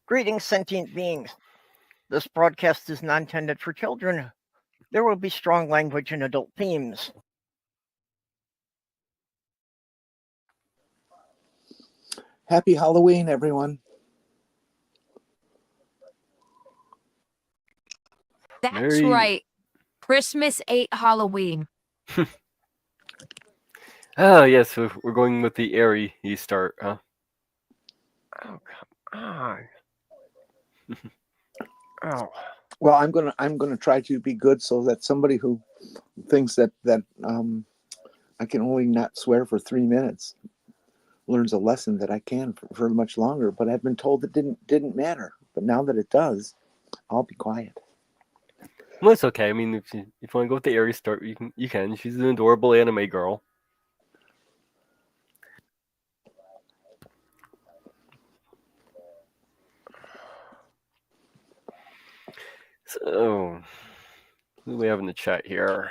Greetings, sentient beings. This broadcast is not intended for children. There will be strong language and adult themes. Happy Halloween, everyone. That's right. Christmas ate Halloween. Oh, yes, so we're going with the airy start, huh? Oh, come on. Oh. Well, I'm gonna try to be good so that somebody who thinks that I can only not swear for 3 minutes learns a lesson that I can for much longer. But I've been told it didn't matter. But now that it does, I'll be quiet. Well, it's okay. I mean, if you want to go with the airy start, you can. She's an adorable anime girl. So, who do we have in the chat here?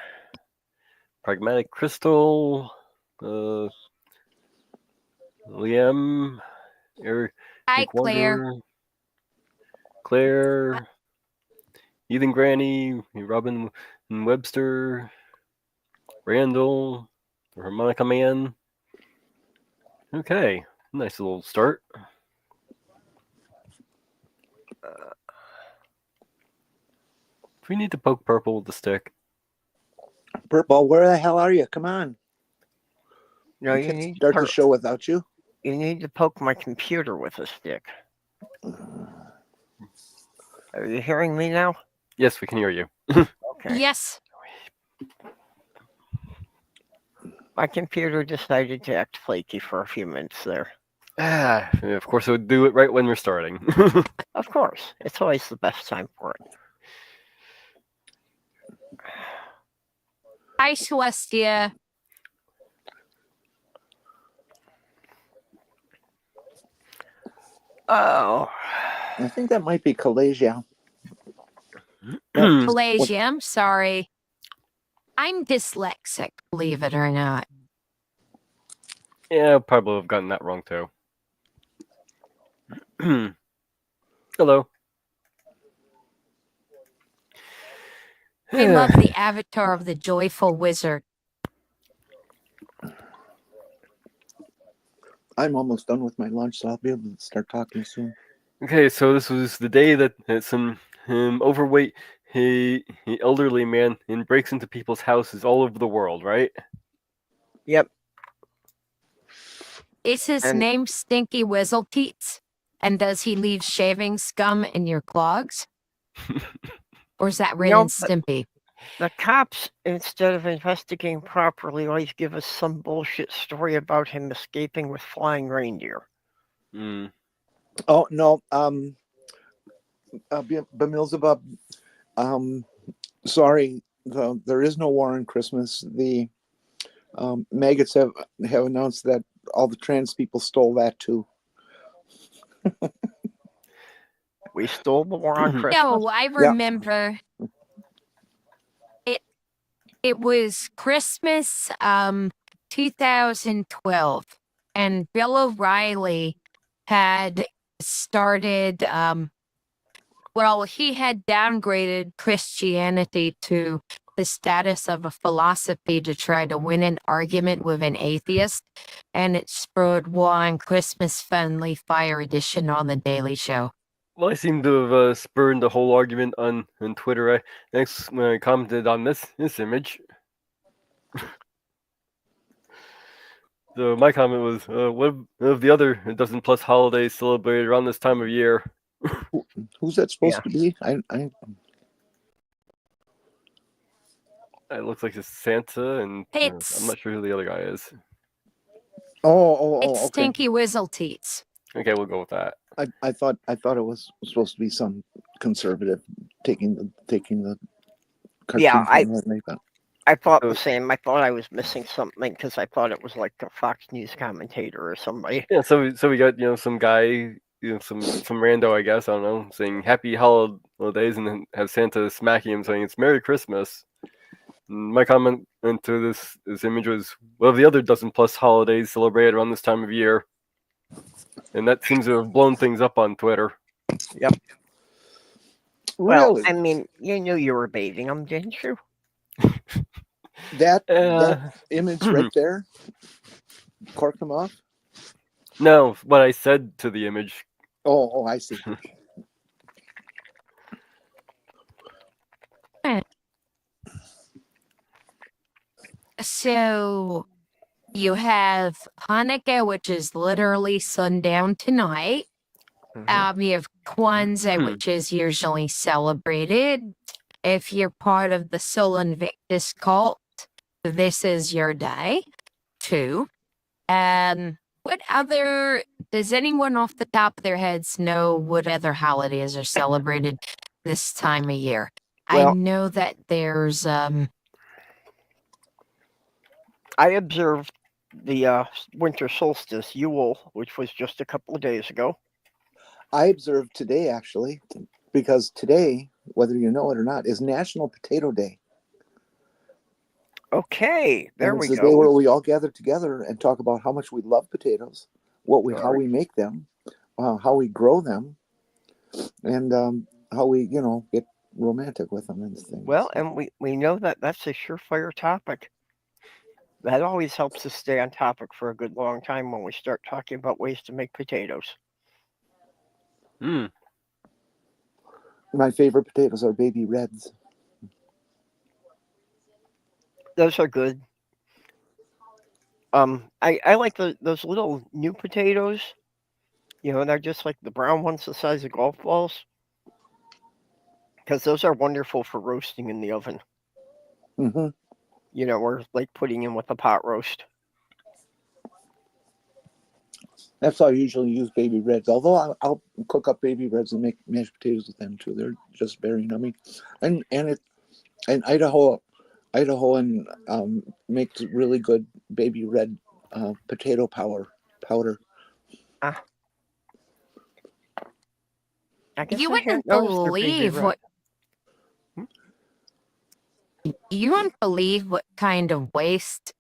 Pragmatic Crystal, Liam, Eric. Hi, Claire. Claire, Ethan Granny, Robin Webster, Randall, Harmonica Man. Okay, nice little start. Do we need to poke Purple with the stick? Purple, where the hell are you? Come on. No, you can't start the show without you. You need to poke my computer with a stick. Are you hearing me now? Yes, we can hear you. Okay. Yes. My computer decided to act flaky for a few minutes there. Of course, it would do it right when we're starting. Of course. It's always the best time for it. Hi, Celestia. Oh. I think that might be Kalasia. Kalasia, I'm sorry. I'm dyslexic, believe it or not. Yeah, probably have gotten that wrong too. Hello. I love the avatar of the joyful wizard. I'm almost done with my lunch, so I'll be able to start talking soon. Okay, so this was the day that some overweight, elderly man breaks into people's houses all over the world, right? Yep. Is his name Stinky Wizzleteats? And does he leave shaving scum in your clogs? Or is that Ren and Stimpy? The cops, instead of investigating properly, always give us some bullshit story about him escaping with flying reindeer. Oh no, Bemilzebub, sorry, there is no war on Christmas. The maggots have announced that all the trans people stole that too. We stole the war on Christmas. No, I remember. It was Christmas 2012, and Bill O'Reilly had started, he had downgraded Christianity to the status of a philosophy to try to win an argument with an atheist, and it spurred War on Christmas Friendly Fire Edition on The Daily Show. Well, I seem to have spurned the whole argument on Twitter. Next, when I commented on this image. So my comment was, what of the other dozen plus holidays celebrated around this time of year? Who's that supposed to be? It looks like it's Santa, and I'm not sure who the other guy is. It's okay. Stinky Wizzleteats. Okay, we'll go with that. I thought it was supposed to be some conservative taking the cartoon. Yeah, I thought the same. I thought I was missing something because I thought it was like a Fox News commentator or somebody. Yeah, so we got some guy, some rando, I guess, I don't know, saying Happy Holidays, and then have Santa smacking him saying it's Merry Christmas. And my comment into this image was, what of the other dozen plus holidays celebrated around this time of year? And that seems to have blown things up on Twitter. Well, Really, I mean, you knew you were baiting them, didn't you? that image right there corked them off. No, what I said to the image. Oh, I see. So you have Hanukkah, which is literally sundown tonight. You have Kwanzaa, which is usually celebrated. If you're part of the Sol Invictus cult, this is your day too. What other, does anyone off the top of their heads know what other holidays are celebrated this time of year? I Well, know that there's I observed the winter solstice, Yule, which was just a couple of days ago. I observed today actually, because today, whether you know it or not, is National Potato Day. Okay, there And we it's the day where go. we all gather together and talk about how much we love potatoes, how Right. we make them, how we grow them, and how we get romantic with them and things. Well, and we know that that's a surefire topic. That always helps us stay on topic for a good long time when we start talking about ways to make potatoes. Mm. My favorite potatoes are baby reds. Those are good. I like those little new potatoes. You know, they're just like the brown ones the size of golf balls, because those are wonderful for roasting in the oven. Hmm. You know, or like putting in with a pot roast. That's how I usually use baby reds. Although I'll cook up baby reds and make mashed potatoes with them too. They're just very yummy. And Idahoan makes really good baby red potato powder. Ah, I guess you I hadn't wouldn't noticed their baby believe red. what you wouldn't believe what kind of waste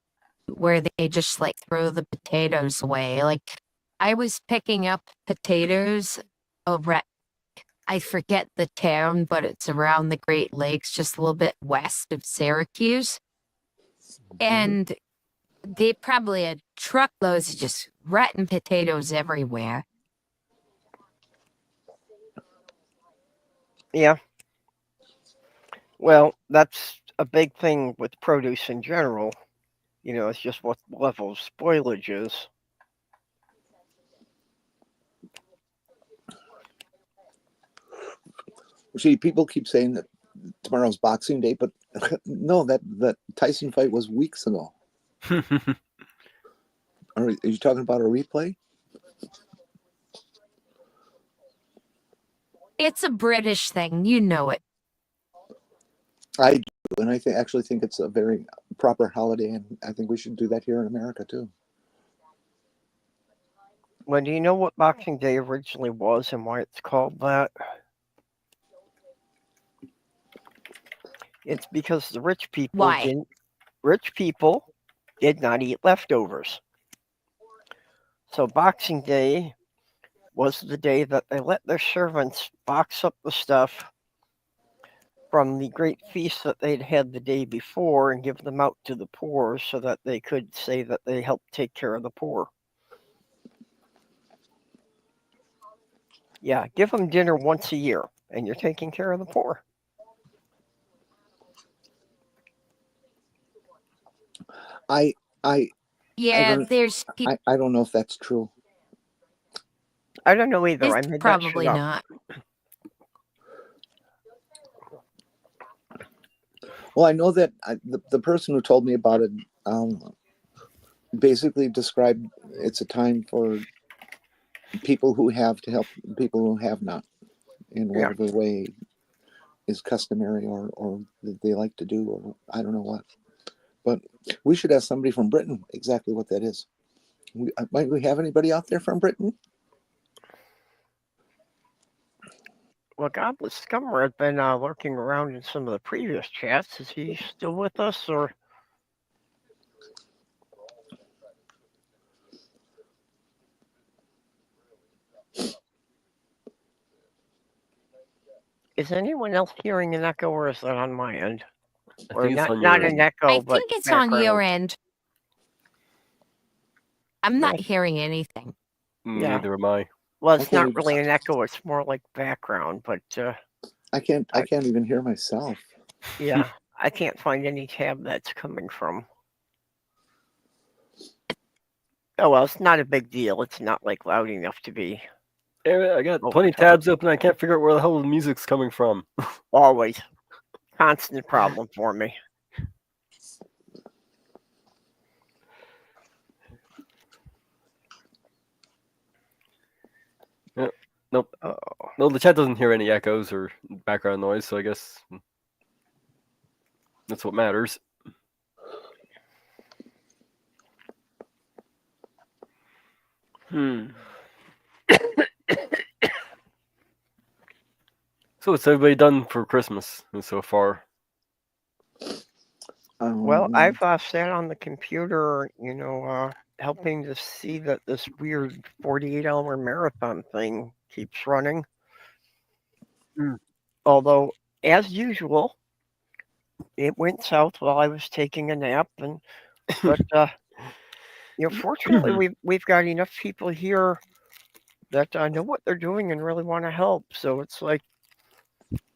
where they just like throw the potatoes away. Like I was picking up potatoes over at, I forget the town, but it's around the Great Lakes, just a little bit west of Syracuse. And they probably had truckloads of just rotten potatoes everywhere. Yeah. Well, that's a big thing with produce in general. You know, it's just what level of spoilage is. See, people keep saying that tomorrow's Boxing Day, but no, that Tyson fight was weeks ago. Are you talking about a replay? It's a British thing, you know it. I do, and I actually think it's a very proper holiday, and I think we should do that here in America too. Well, do you know what Boxing Day originally was and why it's called that? It's because the Why? rich people did not eat leftovers. So Boxing Day was the day that they let their servants box up the stuff from the great feast that they'd had the day before and give them out to the poor so that they could say that they helped take care of the poor. Yeah, give them dinner once a year and you're taking care of the poor. I I Yeah, there's people. I don't know if that's true. I don't know either. I It's made that shit probably up. not. Well, I know that the person who told me about it basically described it's a time for people who have to help people who have not in Yeah. whatever way is customary or that they like to do, or I don't know what. But we should ask somebody from Britain exactly what that is. Might we have anybody out there from Britain? Well, Godless Scummer had been lurking around in some of the previous chats. Is he still with us, or? Is anyone else hearing an echo, or is that on my end? I Or think it's not, on not your an end. echo, I but think it's on your background. end. I'm not Yeah. hearing anything. Yeah. Neither am I. Well, I it's can't not even- really an echo. It's more like background. But I can't even hear myself. yeah, I can't find any tab that's coming from. Oh well, it's not a big deal. It's not like loud enough to be I got over plenty of top. tabs open. I can't figure out where the hell the music's coming from. Always constant problem for me. Nope. Oh, No, the chat doesn't hear any echoes or background noise, so I guess that's what matters. So what's everybody done for Christmas so far? well, I've sat on the computer, helping to see that this weird 48-hour marathon thing keeps running. Mm. Although, as usual, it went south while I was taking a nap, but fortunately, we've got enough people here that know what they're doing and really want to help. So it's like,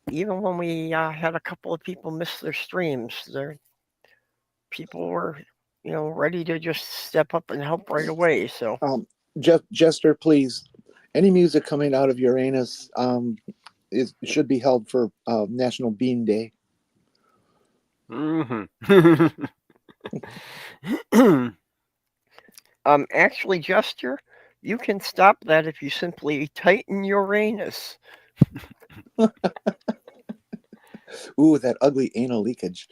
even when we had a couple of people miss their streams, people were, ready to just step up and help right away. So Jester, please, any music coming out of Uranus should be held for National Bean Day. actually, Jester, you can stop that if you simply tighten Uranus. Ooh, that ugly anal leakage.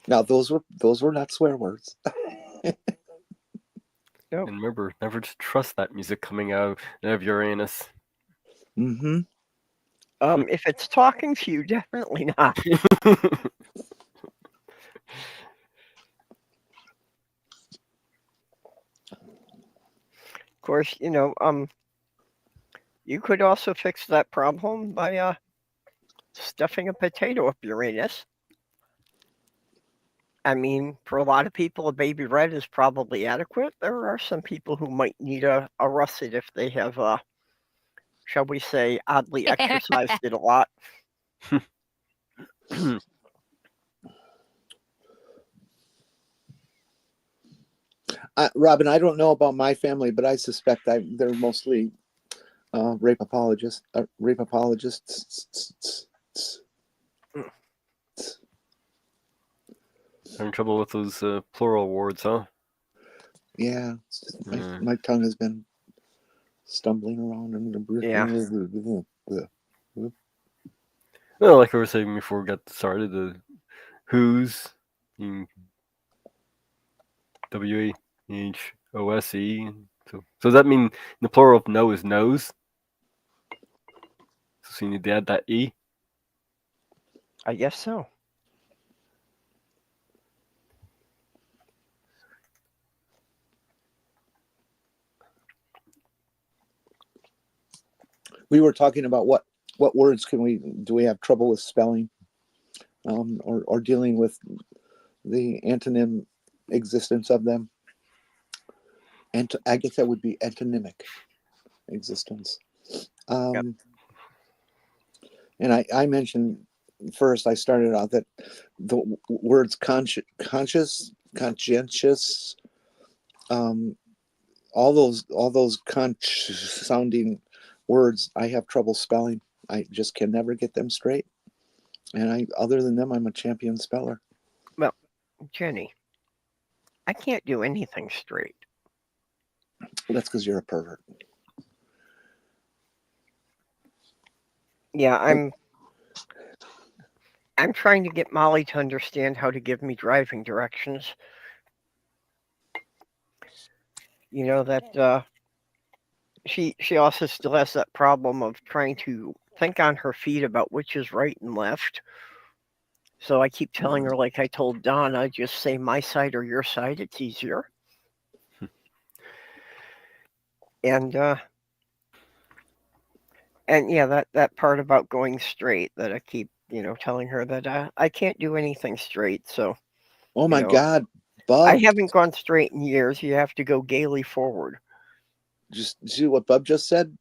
Now those were not swear words. Nope. And remember, never to trust that music coming out of Uranus. Mm-hmm. If it's talking to you, definitely not. Of course, you could also fix that problem by stuffing a potato up Uranus. I mean, for a lot of people, a baby red is probably adequate. There are some people who might need a russet if they have, shall we say, oddly exercised it a lot. Robin, I don't know about my family, but I suspect they're mostly rape apologists. Rape apologists. Having trouble with those plural words, huh? Yeah, it's just my tongue has been stumbling around and Yeah. Well, like I was saying before we got started, the Who's WHOSE. So does that mean the plural of no is nose? So you need to add that E? I guess so. We were talking about what words do we have trouble with spelling, or dealing with the antonym existence of them. And I guess that would be antonymic existence. Yep. And I mentioned first, I started out that the words conscientious, all those conch sounding words, I have trouble spelling. I just can never get them straight. And other than them, I'm a champion speller. Well, Jenny, I can't do anything straight. Well, that's because you're a pervert. Yeah, I'm trying to get Molly to understand how to give me driving directions. You know that she also still has that problem of trying to think on her feet about which is right and left. So I keep telling her, like I told Donna, just say my side or your side. It's easier. And And yeah, that part about going straight that I keep, telling her that I can't do anything straight. So, Oh you my know, God, I Bub! haven't gone straight in years. You have to go gaily forward. Just see what Bub just said.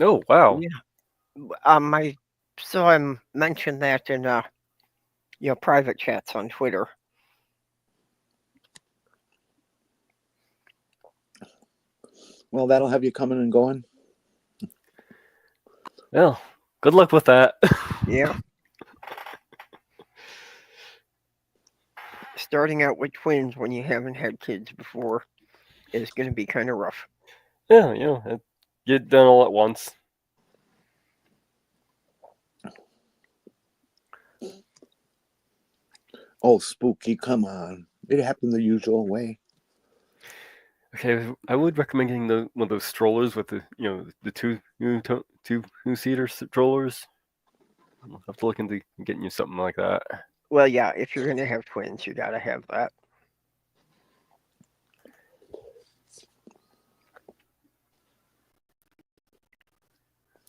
Oh wow. Yeah. I saw him mention that in private chats on Twitter. Well, that'll have you coming and going. Well, good luck with that. Yeah. Starting out with twins when you haven't had kids before is going to be kind of rough. Yeah, get it done all at once. Oh, spooky! Come on, it happened the usual way. Okay, I would recommend getting one of those strollers with the two-seater strollers. I'll have to look into getting you something like that. Well, yeah, if you're going to have twins, you got to have that.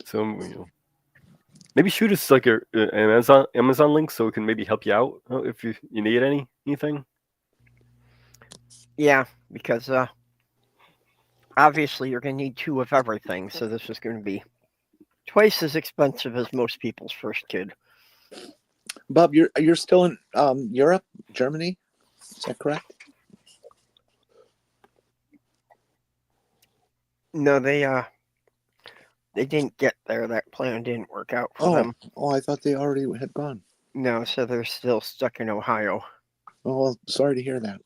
So maybe shoot us like an Amazon link so it can maybe help you out if you need anything. Yeah, because obviously you're going to need 2 of everything, so this is going to be twice as expensive as most people's first kid. Bub, you're still in Europe, Germany. Is that correct? No, they didn't get there. That plan didn't work out for them. Oh, I thought they already had gone. No, so they're still stuck in Ohio. Oh, well, sorry to hear that.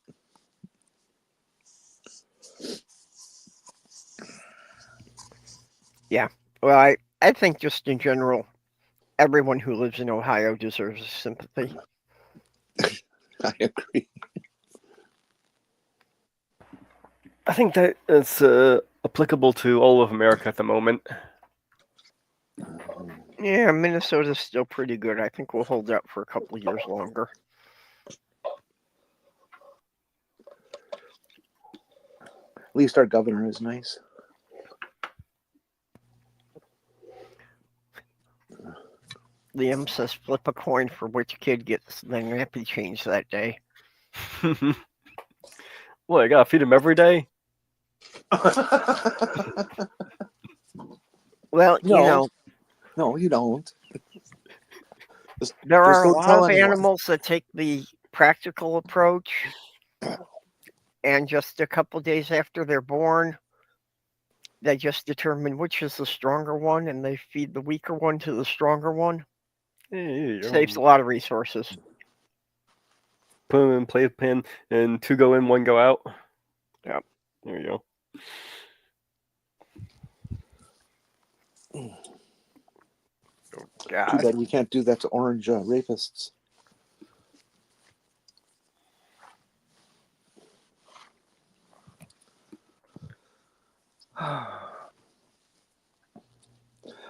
Yeah. Well, I think just in general, everyone who lives in Ohio deserves sympathy. I agree. I think that it's applicable to all of America at the moment. Yeah, Minnesota's still pretty good. I think we'll hold out for a couple of years longer. At least our governor is nice. Liam says flip a coin for which kid gets the nappy change that day. Well, I gotta feed him every day. Well, No. No, you don't. there are a don't lot tell of anyone. animals that take the practical approach, and just a couple days after they're born, they just determine which is the stronger one, and they feed the weaker one to the stronger one. Saves a lot of resources. Put them in playpen, and 2 go in, 1 go out. Yep. There you go. Oh, Too God. bad we can't do that to orange rapists.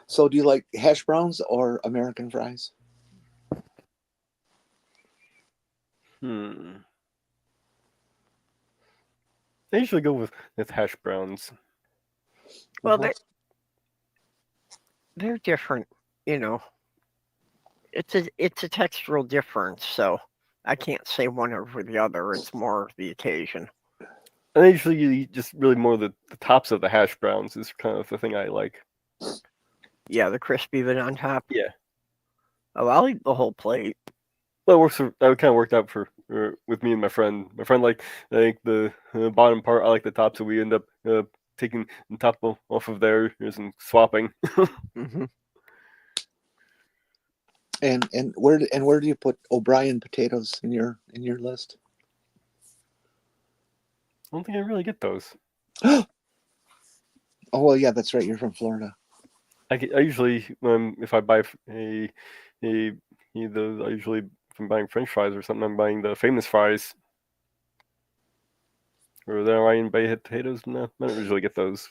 So, do you like hash browns or American fries? I usually go with hash browns. Well, Uh-huh. they're different, It's a textural difference, so I can't say one over the other. It's more the occasion. And I usually eat just really more the tops of the hash browns is kind of the thing I like. Yeah, the crispy bit on top. Yeah. Oh, I'll eat the whole plate. Well, that kind of worked out for with me and my friend. My friend like the bottom part. I like the top, so we end up taking the top off of theirs and swapping. Mm-hmm. And where do you put O'Brien potatoes in your list? I don't think I really get those. Oh well, yeah, that's right. You're from Florida. I usually if I buy either I usually if I'm buying French fries or something, I'm buying the famous fries. Or the Orion Bay potatoes. No, I don't usually get those.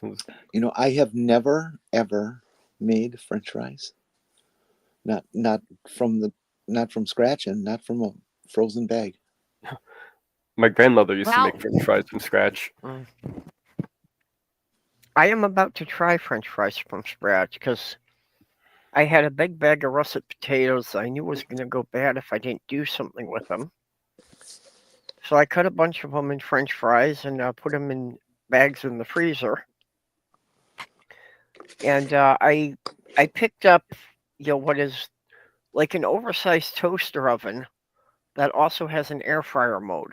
I have never ever made French fries. Not from scratch and not from a frozen bag. My grandmother used to Well- make French fries from scratch. I am about to try French fries from scratch because I had a big bag of russet potatoes I knew was going to go bad if I didn't do something with them. So I cut a bunch of them in French fries and put them in bags in the freezer. And I picked up, what is like an oversized toaster oven that also has an air fryer mode.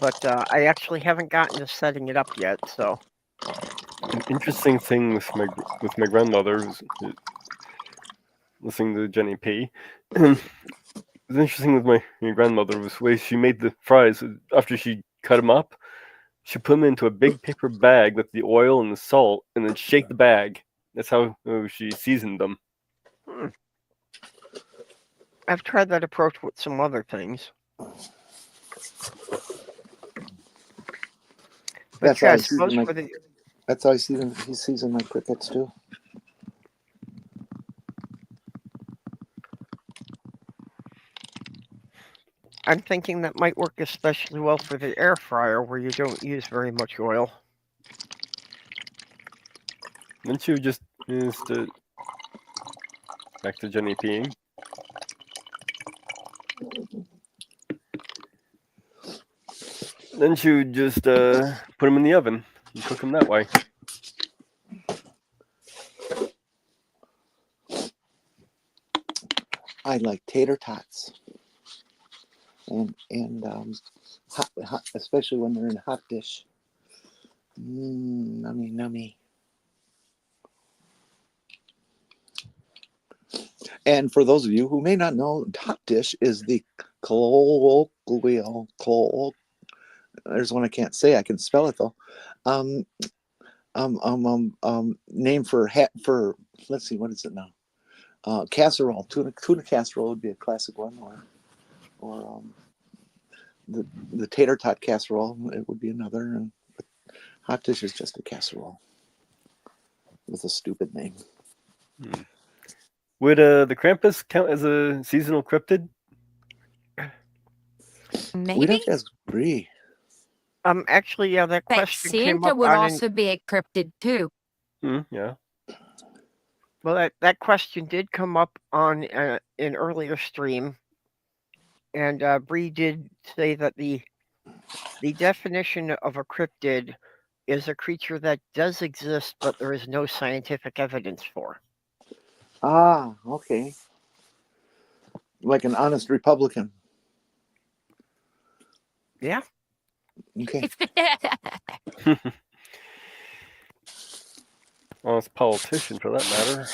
But I actually haven't gotten to setting it up yet, so. An interesting thing with my grandmother was listening to Jenny P. It was interesting with my grandmother was the way she made the fries after she cut them up. She put them into a big paper bag with the oil and the salt, and then shake the bag. That's how she seasoned them. I've tried that approach with some other things. But That's yeah, how I I season suppose my. for the That's how he seasoned my crickets too. I'm thinking that might work especially well for the air fryer where you don't use very much oil. Then she would just back to Jenny peeing. Then she would just put them in the oven and cook them that way. I like tater tots, and hot, especially when they're in a hot dish. Nummy, nummy. And for those of you who may not know, hot dish is the colloquial. There's one I can't say. I can spell it though. Name for let's see, what is it now? Casserole. Tuna casserole would be a classic one, or the tater tot casserole. It would be another. And hot dish is just a casserole with a stupid name. Would the Krampus count as a seasonal cryptid? We'd Maybe. have to ask Bree. Actually, yeah, that But question came Santa up would on also be a cryptid too. Yeah. well, that question did come up on an earlier stream, and Bree did say that the definition of a cryptid is a creature that does exist, but there is no scientific evidence for. Ah, okay. Like an honest Republican. Yeah. Okay. Honest politician, for that matter.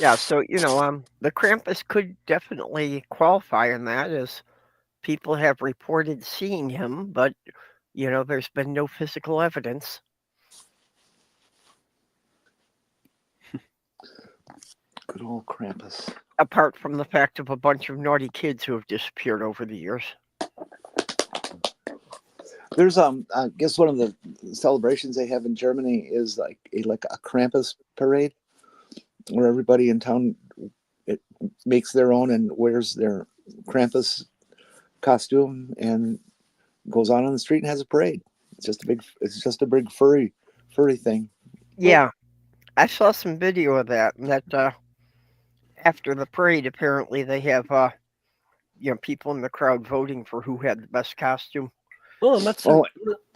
Yeah, so the Krampus could definitely qualify in that, as people have reported seeing him, but there's been no physical evidence. Good old Krampus. Apart from the fact of a bunch of naughty kids who have disappeared over the years. There's I guess one of the celebrations they have in Germany is like a Krampus parade, where everybody in town makes their own and wears their Krampus costume and goes out on the street and has a parade. It's just a big furry thing. Yeah, I saw some video of that, and that after the parade, apparently they have people in the crowd voting for who had the best costume. Well, I'm not so.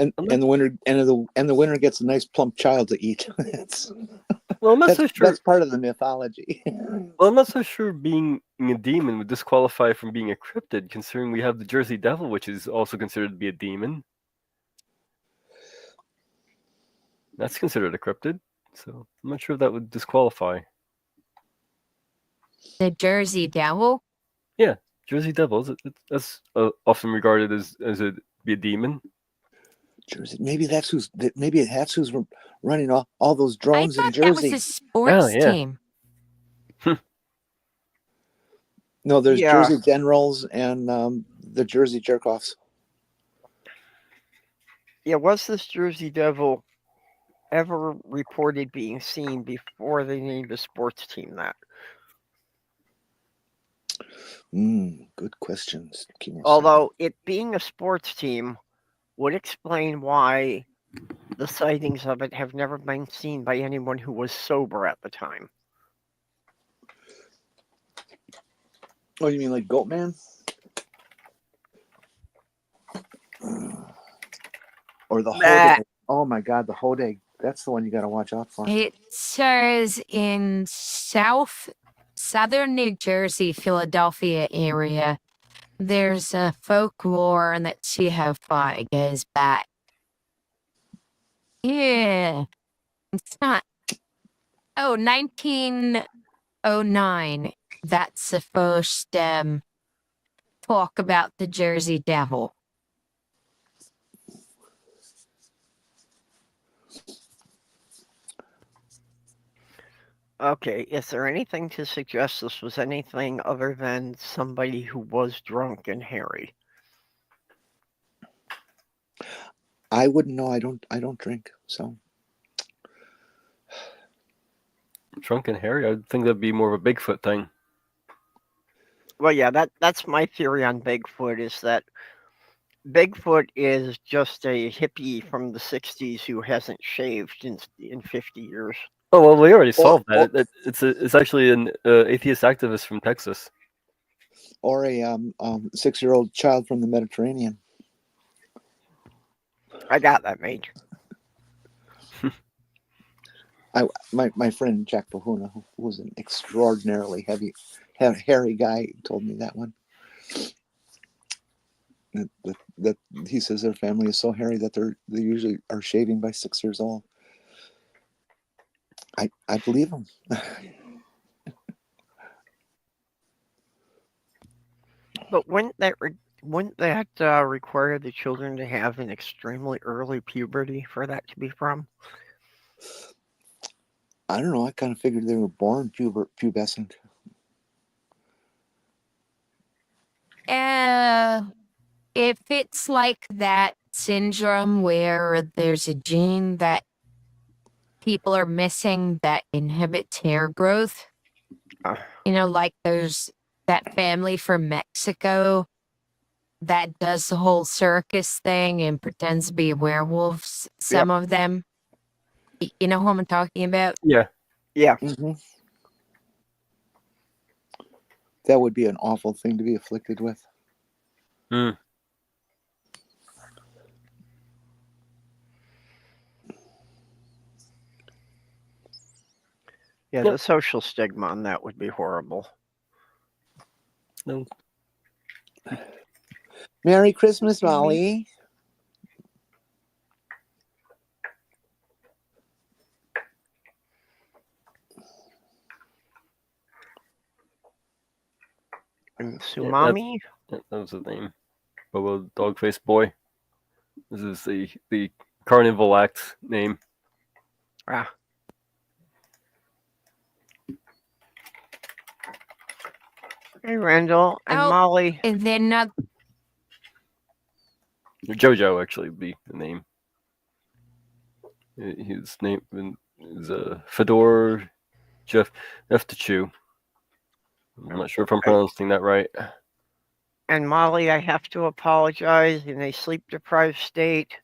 And the winner gets a nice plump child to eat. Well, I'm not so sure. That's part of the mythology. Well, I'm not so sure being a demon would disqualify from being a cryptid, considering we have the Jersey Devil, which is also considered to be a demon. That's considered a cryptid, so I'm not sure if that would disqualify. The Jersey Devil. Jersey Devil, that's often regarded as be a demon. Jersey, maybe that's who's running all those I drones in thought that was Jersey. a sports yeah. team. No, there's Yeah. Jersey Generals and the Jersey Jerkoffs. Yeah, was this Jersey Devil ever reported being seen before they named a sports team that? Good questions. Give me a second. Although it being a sports team would explain why the sightings of it have never been seen by anyone who was sober at the time. Oh, you mean like Goatman? Or the Bah. Hodag? Oh my God, the Hodag. That's the one you got to watch out for. It says in southern New Jersey, Philadelphia area, there's a folklore, and let's see how far it goes back. Yeah, it's not. Oh, 1909. That's the first talk about the Jersey Devil. Okay, is there anything to suggest this was anything other than somebody who was drunk and hairy? I wouldn't know. I don't drink. So Drunken Harry, I think that'd be more of a Bigfoot thing. Well, yeah, that's my theory on Bigfoot, is that Bigfoot is just a hippie from the 60s who hasn't shaved in 50 years. Oh well, we already solved that. It's actually an atheist activist from Texas. or a 6-year-old child from the Mediterranean. I got that, mate. My friend Jack Pahuna, who was an extraordinarily hairy guy, told me that one. That he says their family is so hairy that they usually are shaving by 6 years old. I believe him. But wouldn't that require the children to have an extremely early puberty for that to be from? I don't know. I kind of figured they were born pubescent. If it's like that syndrome where there's a gene that people are missing that inhibits hair growth, like there's that family from Mexico that does the whole circus thing and pretends to be werewolves, some of them. You know who I'm talking about? Yeah. Yeah. Mm-hmm. That would be an awful thing to be afflicted with. Mm. Yeah, the social stigma on that would be horrible. No. Merry Christmas, Molly. And Sumami? That was his name. Bobo Dogface Boy. This is the Carnival Act name. Ah. Hey, Randall and Molly. And then not. Jojo actually would be the name. His name is Fedor Jeff Eftachu. I'm not sure if I'm pronouncing that right. And Molly, I have to apologize. In a sleep-deprived state,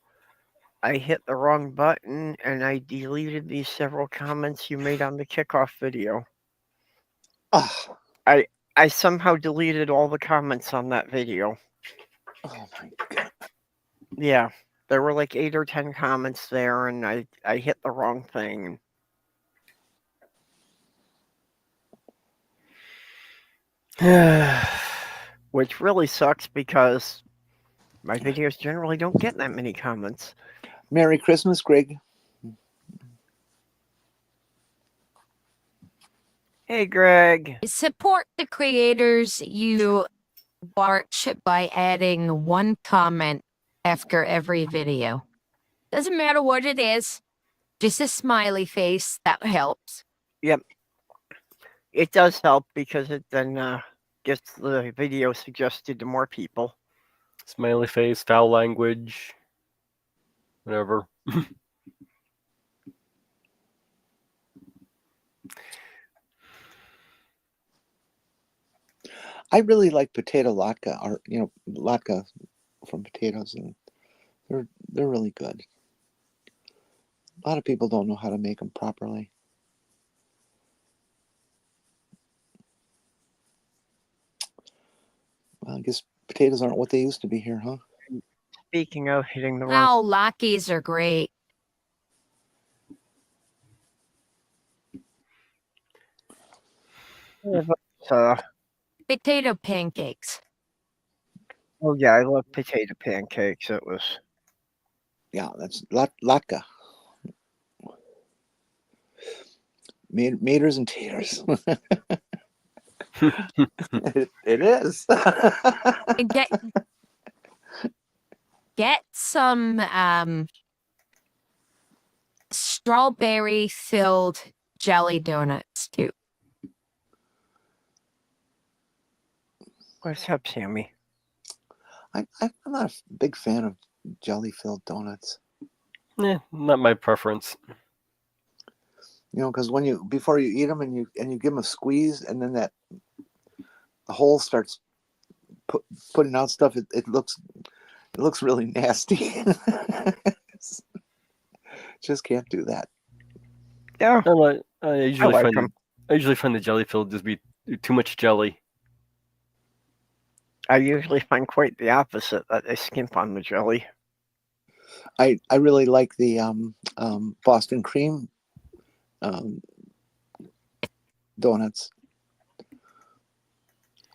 I hit the wrong button and I deleted these several comments you made on the kickoff video. Oh. I somehow deleted all the comments on that video. Oh my God. Yeah, there were like 8 or 10 comments there, and I hit the wrong thing. Which really sucks because my videos generally don't get that many comments. Merry Christmas, Greg. Hey, Greg. Support the creators you watch by adding one comment after every video. Doesn't matter what it is, just a smiley face, that helps. Yep. It does help because it then gets the video suggested to more people. Smiley face, foul language, whatever. I really like potato latke, or latke from potatoes, and they're really good. A lot of people don't know how to make them properly. Well, I guess potatoes aren't what they used to be here, huh? Speaking of hitting the wrong, Oh, Lockies are great. uh, Potato pancakes. oh yeah, I love potato pancakes. It was Yeah, that's latke. Maters and taters. It is. And get some strawberry filled jelly donuts too. what's up, Sammy? I'm not a big fan of jelly-filled donuts. Yeah, not my preference. Because before you eat them and you give them a squeeze, and then that hole starts putting out stuff, it looks really nasty. Just can't do that. Yeah, No, I usually like find 'em. I usually find the jelly filled just be too much jelly. I usually find quite the opposite, that they skimp on the jelly. I really like the Boston cream donuts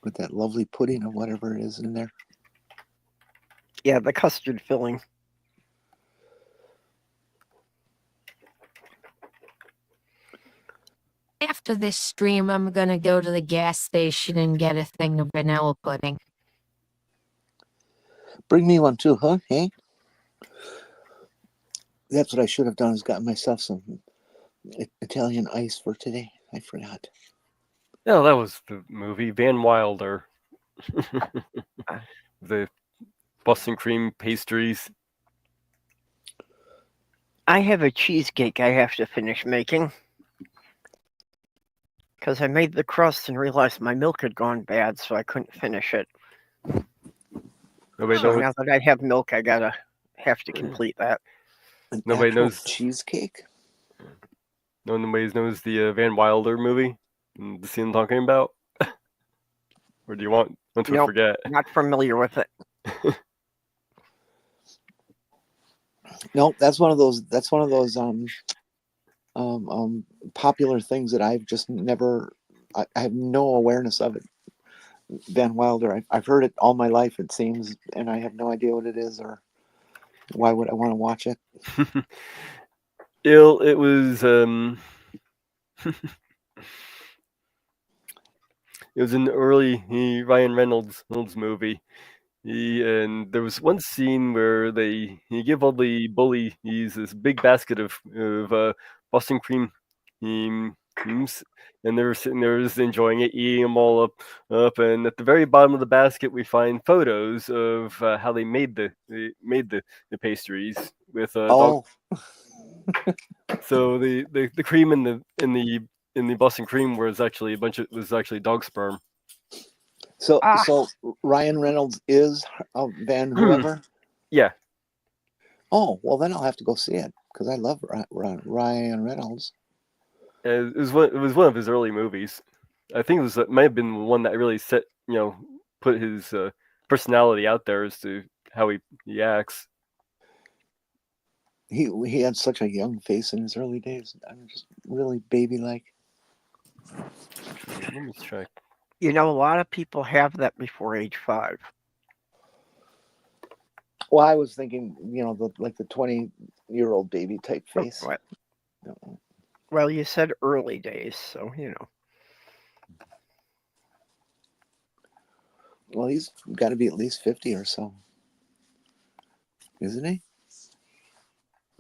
with that lovely pudding or whatever it is in there. Yeah, the custard filling. After this stream, I'm gonna go to the gas station and get a thing of vanilla pudding. Bring me one too, huh? Hey, that's what I should have done, is gotten myself some Italian ice for today. I forgot. Oh, that was the movie Van Wilder. The Boston cream pastries. I have a cheesecake I have to finish making. Because I made the crust and realized my milk had gone bad, so I couldn't finish it. Nobody So knows. now that I have milk, I have to complete that. An Nobody actual knows. cheesecake. Nobody knows the Van Wilder movie. The scene I'm talking about. Or do you want to Nope. forget? Not familiar with it. No, that's one of those. That's one of those popular things that I've just never. I have no awareness of it. Van Wilder. I've heard it all my life, it seems, and I have no idea what it is or why would I want to watch it. It was it was an early Ryan Reynolds movie. And there was one scene where he give all the bullies this big basket of Boston cream creams, and they were sitting there just enjoying it, eating them all up. And at the very bottom of the basket, we find photos of how they made the pastries with dog. Oh, So the cream in the Boston cream was actually dog sperm. so Ryan Reynolds is Van whoever. Yeah. Oh, well then I'll have to go see it because I love Ryan Reynolds. It was one of his early movies. I think it might have been one that really put his personality out there as to how he acts. He had such a young face in his early days. I'm just really baby like. Let me check. A lot of people have that before age 5. Well, I was thinking, the 20-year-old baby type face. What? No. Well, you said early days, so Well, he's got to be at least 50 or so, isn't he?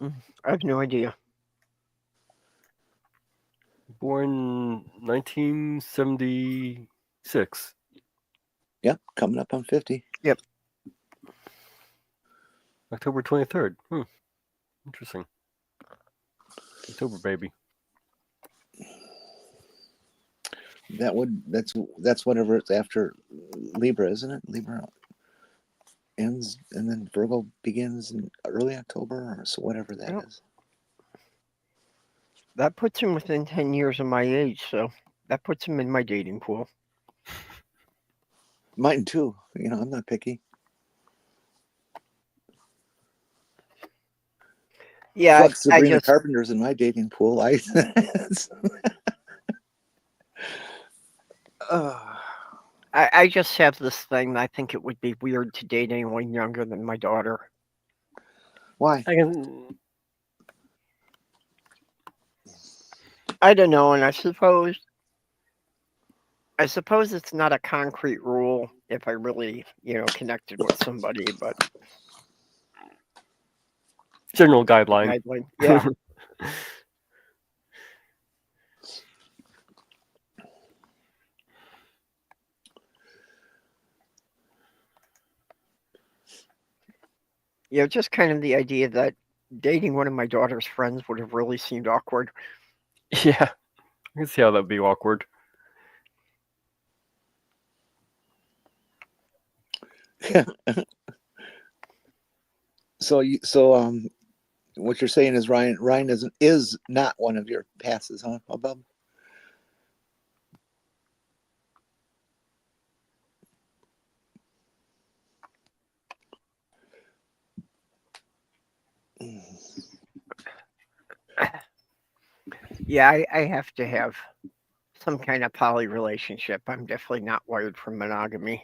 I have no idea. Born 1976. Yep, coming up on 50. Yep. October 23rd. Interesting. October baby. that's whatever it's after Libra, isn't it? Libra ends and then Virgo begins in early October, or so whatever that Yep. is. That puts him within 10 years of my age, so that puts him in my dating pool. Mine too. I'm not picky. Yeah, Fuck, I Sabrina just Carpenter's in my dating pool. I just have this thing. I think it would be weird to date anyone younger than my daughter. Why? I don't know, and I suppose it's not a concrete rule if I really, connected with somebody, but General guideline. guideline. Yeah. Just kind of the idea that dating one of my daughter's friends would have really seemed awkward. Yeah, I can see how that'd be awkward. So what you're saying is Ryan is not one of your passes, huh, Bob? Yeah, I have to have some kind of poly relationship. I'm definitely not wired for monogamy.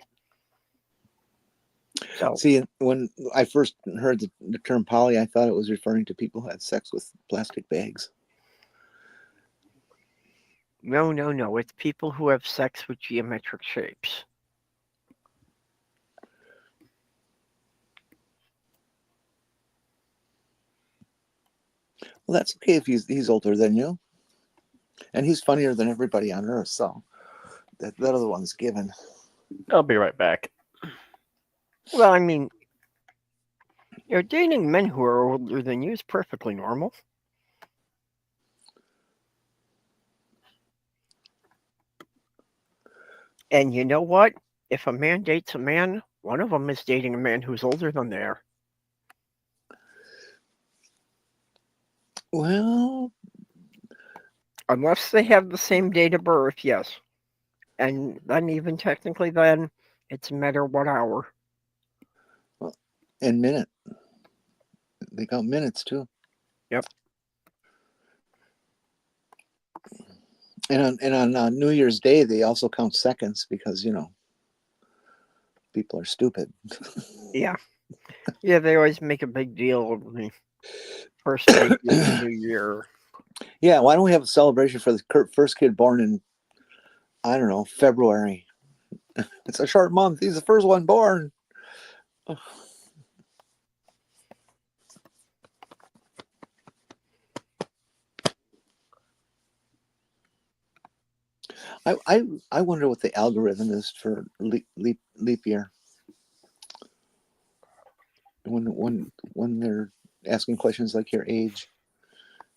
So See, when I first heard the term poly, I thought it was referring to people who had sex with plastic bags. no. It's people who have sex with geometric shapes. Well, that's okay if he's older than you, and he's funnier than everybody on Earth. So that other one's given. I'll be right back. Well, I mean, dating men who are older than you is perfectly normal. And you know what? If a man dates a man, one of them is dating a man who's older than they are. Well, Unless they have the same date of birth, yes. And then even technically then, it's a matter what hour. and minute. They count minutes too. Yep. And on New Year's Day, they also count seconds because people are stupid. Yeah. Yeah, they always make a big deal of the first day of the new year. Yeah, why don't we have a celebration for the first kid born in, I don't know, February? It's a short month. He's the first one born. I wonder what the algorithm is for leap year. When they're asking questions like your age,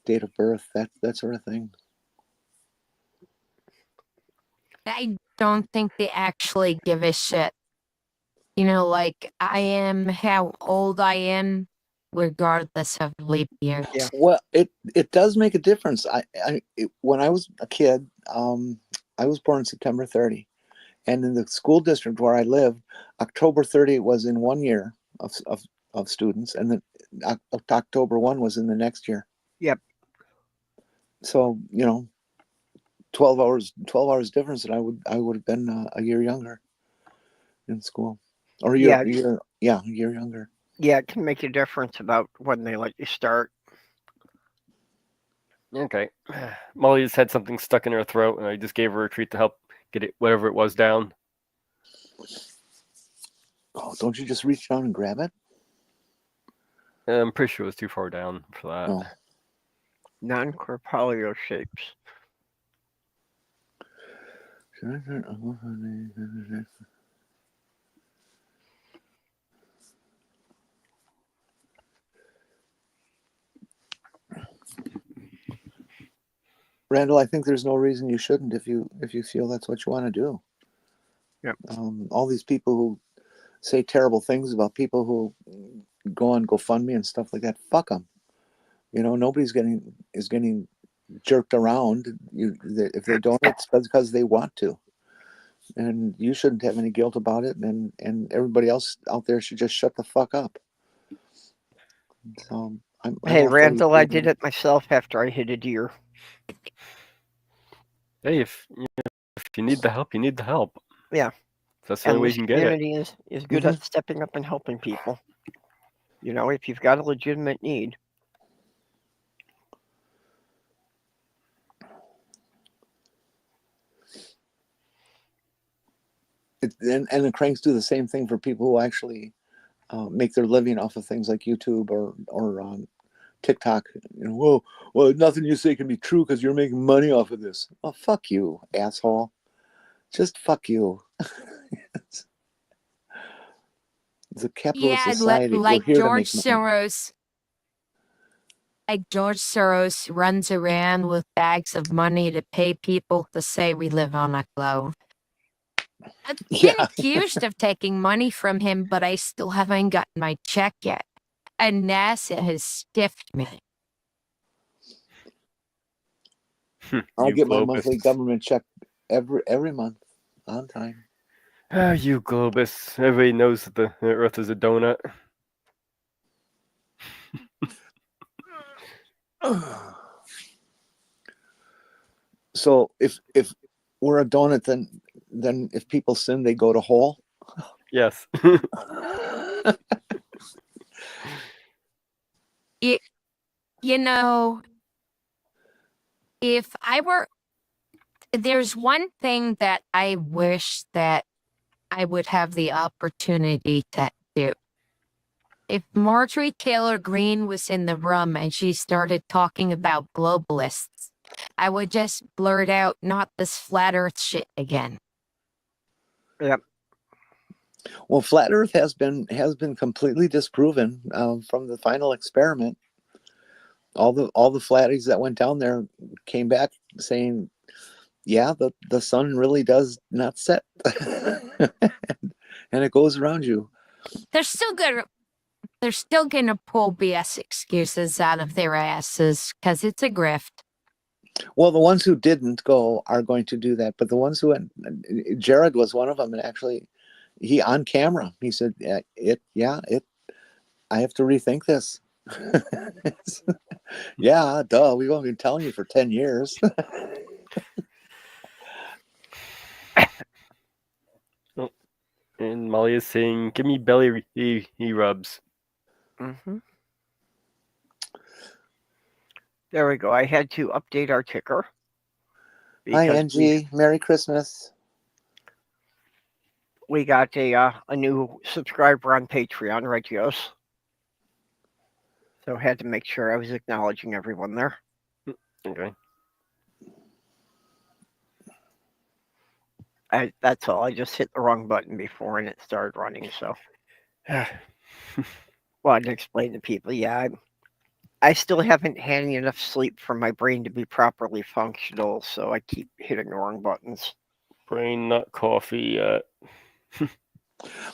date of birth, that sort of thing. I don't think they actually give a shit. Like I am how old I am, regardless of leap year. Yeah. Well, it does make a difference. When I was a kid, I was born September 30, and in the school district where I lived, October 30 was in 1 year of students, and then October 1 was in the next year. Yep. So 12 hours difference, and I would have been a year younger in school, or a year younger. Yeah, it can make a difference about when they let you start. Okay. Molly just had something stuck in her throat, and I just gave her a treat to help get it, whatever it was, down. Oh, don't you just reach down and grab it? I'm pretty sure it was too far down for that. Oh. Non-corporeal shapes. Randall, I think there's no reason you shouldn't if you feel that's what you want to do. Yep. All these people who say terrible things about people who go on GoFundMe and stuff like that, fuck them. You know, nobody's getting jerked around. If they don't, it's because they want to, and you shouldn't have any guilt about it. And everybody else out there should just shut the fuck up. So I'm Hey, all for you Randall, I doing did it myself after I hit a deer. Hey, if you need the help, you need the help. Yeah. That's the only way And you this can get it. community is good at stepping up and helping people. You know, if you've got a legitimate need. And the cranks do the same thing for people who actually make their living off of things like YouTube or TikTok. You know, well, nothing you say can be true because you're making money off of this. Oh, fuck you, asshole. Just fuck you. It's a capitalist Yeah, society. We're like here to George make money. Soros. Like George Soros runs around with bags of money to pay people to say we live on a globe. I've been Yeah. accused of taking money from him, but I still haven't gotten my check yet. And NASA has stiffed me. I You get my globists. monthly government check every month on time. Ah, you globists. Everybody knows that the Earth is a donut. So if we're a donut, then if people sin, they go to hole. Yes. You know, if I were, there's one thing that I wish that I would have the opportunity to do. If Marjorie Taylor Greene was in the room and she started talking about globalists, I would just blurt out, not this flat earth shit again. Yep. Well, flat Earth has been completely disproven from the final experiment. All the flatties that went down there came back saying, "Yeah, the sun really does not set, and it goes around you." They're still gonna pull BS excuses out of their asses because it's a grift. Well, the ones who didn't go are going to do that, but the ones who went, Jared was one of them, and actually, he on camera, he said, I have to rethink this." Yeah, duh. We've only been telling you for 10 years. And Molly is saying, "Give me belly rubs." Mm-hmm. There we go. I had to update our ticker. Hi, because Angie. Merry Christmas. we got a new subscriber on Patreon, Regios. So had to make sure I was acknowledging everyone there. Okay. That's all. I just hit the wrong button before and it started running. So wanted to explain to people. Yeah, I still haven't had enough sleep for my brain to be properly functional, so I keep hitting the wrong buttons. Brain nut coffee.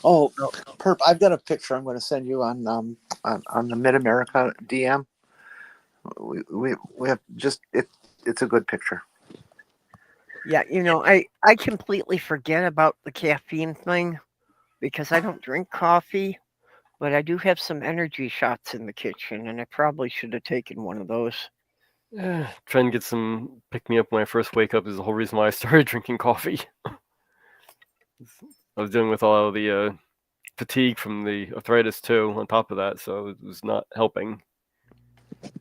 Oh, Perp, I've got a picture I'm going to send you on the Mid America DM. We have just it's a good picture. Yeah, you know, I completely forget about the caffeine thing because I don't drink coffee, but I do have some energy shots in the kitchen, and I probably should have taken one of those. Trying to get some pick me up when I first wake up is the whole reason why I started drinking coffee. I was dealing with all the fatigue from the arthritis too, on top of that, so it was not helping.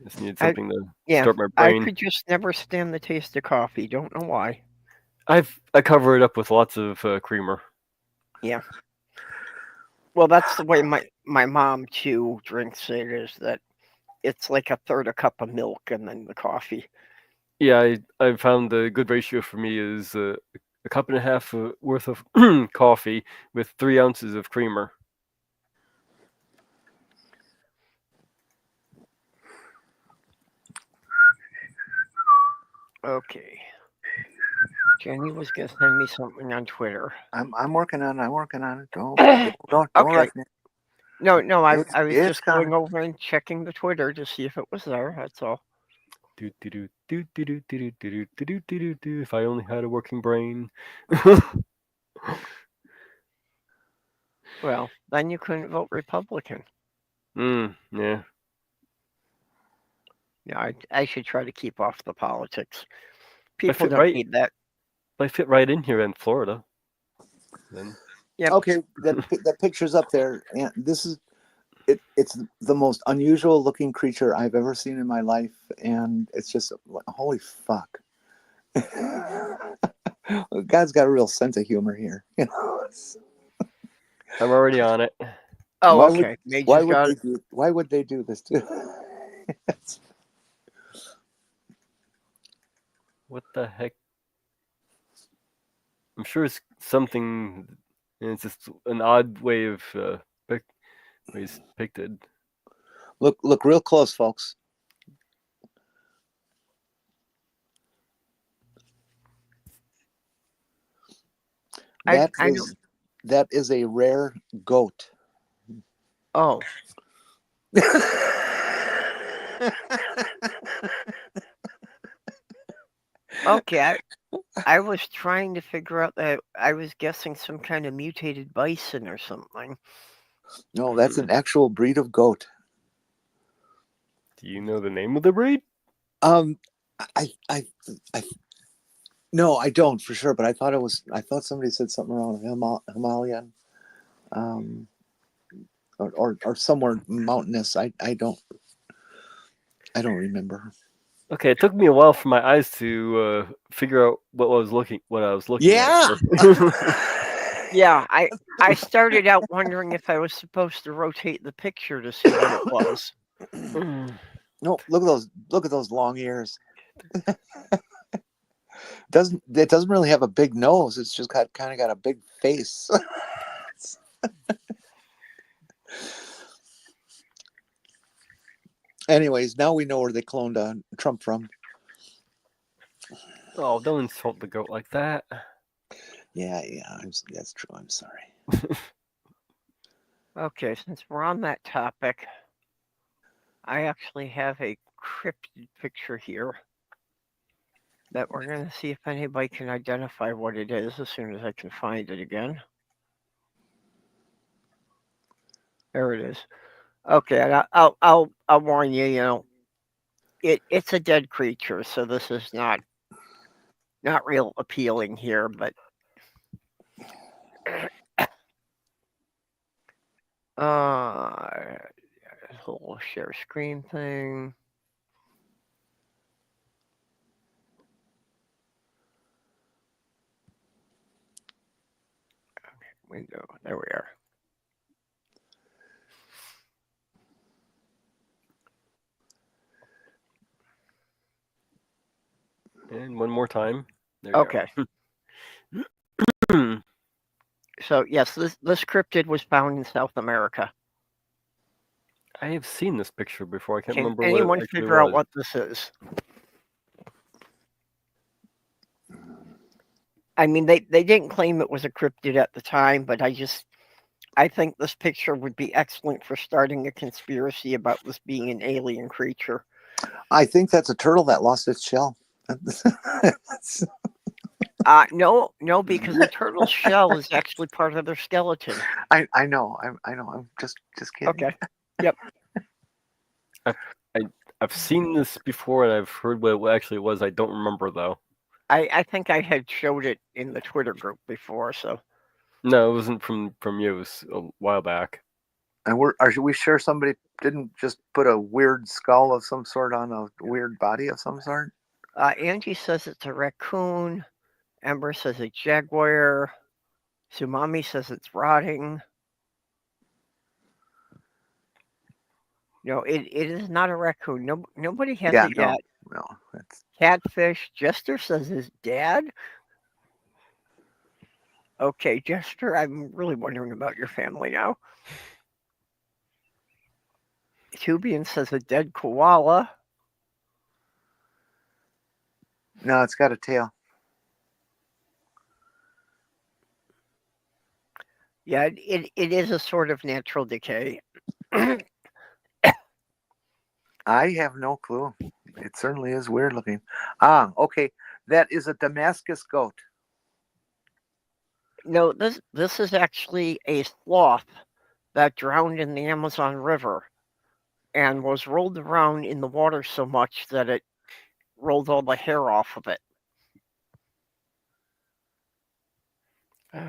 Just needed something to start my I brain. could just never stand the taste of coffee. Don't know why. I cover it up with lots of creamer. Yeah. Well, that's the way my mom too drinks it. Is that it's like a third a cup of milk and then the coffee. Yeah, I found the good ratio for me is a cup and a half worth of coffee with 3 ounces of creamer. Okay. Jenny was gonna send me something on Twitter. I'm working on it. I'm working on it. Don't Okay. rush me. No, I It's- was it's just coming. going over and checking the Twitter to see if it was there. That's all. If I only had a working brain. Well, then you couldn't vote Republican. Yeah. Yeah, I should try to keep off the politics. I People fit don't right. need that. I fit right in here in Florida. Then Yep. Okay, that picture's up there, and this is it. It's the most unusual looking creature I've ever seen in my life, and it's just like, holy fuck. God's got a real sense of humor here. You know, I'm already on it. Oh, why okay. would Major's got it. why would they do this to? What the heck? I'm sure it's something. It's just an odd way of ways depicted. Look real close, folks. I know. That is a rare goat. Oh, okay. I was trying to figure out that I was guessing some kind of mutated bison or something. No, that's an actual breed of goat. Do you know the name of the breed? I no, I don't for sure, but I thought somebody said something around Himalayan, or somewhere mountainous. I don't remember. Okay, it took me a while for my eyes to figure out what I was looking Yeah. at. Yeah, I started out wondering if I was supposed to rotate the picture to see what it was. No, look at those long ears. It doesn't really have a big nose. It's just kind of got a big face. Anyways, now we know where they cloned Trump from. Oh, don't insult the goat like that. Yeah, that's true. I'm sorry. Okay, since we're on that topic, I actually have a cryptid picture here that we're going to see if anybody can identify what it is as soon as I can find it again. There it is. Okay, and I'll warn you. You know, it's a dead creature, so this is not real appealing here, but whole share screen thing. Okay, window. There we are. And one more time. There you Okay. go. So yes, this cryptid was found in South America. I have seen this picture before. I can't Can remember what anyone it actually figure out was. what this is? I mean, they didn't claim it was a cryptid at the time, but I think this picture would be excellent for starting a conspiracy about this being an alien creature. I think that's a turtle that lost its shell. No, because the turtle's shell is actually part of their skeleton. I know. I'm just kidding. Okay. Yep. I've seen this before and I've heard what it actually was. I don't remember though. I think I had showed it in the Twitter group before, so. No, it wasn't from you. It was a while back. And are we sure somebody didn't just put a weird skull of some sort on a weird body of some sort? Angie says it's a raccoon. Ember says a jaguar. Sumami says it's rotting. No, it is not a raccoon. No, nobody has it yet. No, that's Catfish. Jester says his dad. Okay, Jester, I'm really wondering about your family now. Tubian says a dead koala. No, it's got a tail. Yeah, it is a sort of natural decay. I have no clue. It certainly is weird looking. Ah, okay. That is a Damascus goat. No, this is actually a sloth that drowned in the Amazon River and was rolled around in the water so much that it rolled all the hair off of it.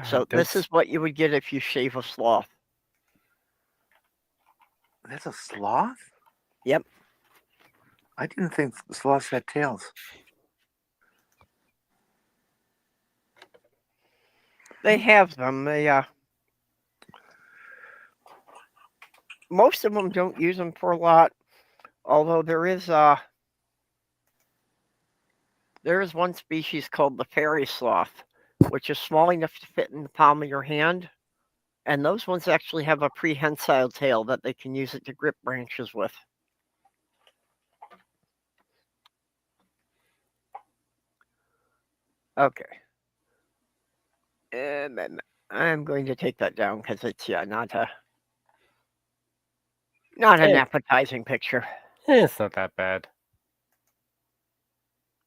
So this is what you would get if you shave a sloth. That's a sloth? Yep. I didn't think sloths had tails. They have them. They most of them don't use them for a lot, although there is one species called the fairy sloth, which is small enough to fit in the palm of your hand, and those ones actually have a prehensile tail that they can use it to grip branches with. Okay. And then I'm going to take that down because it's not an appetizing picture. It's not that bad.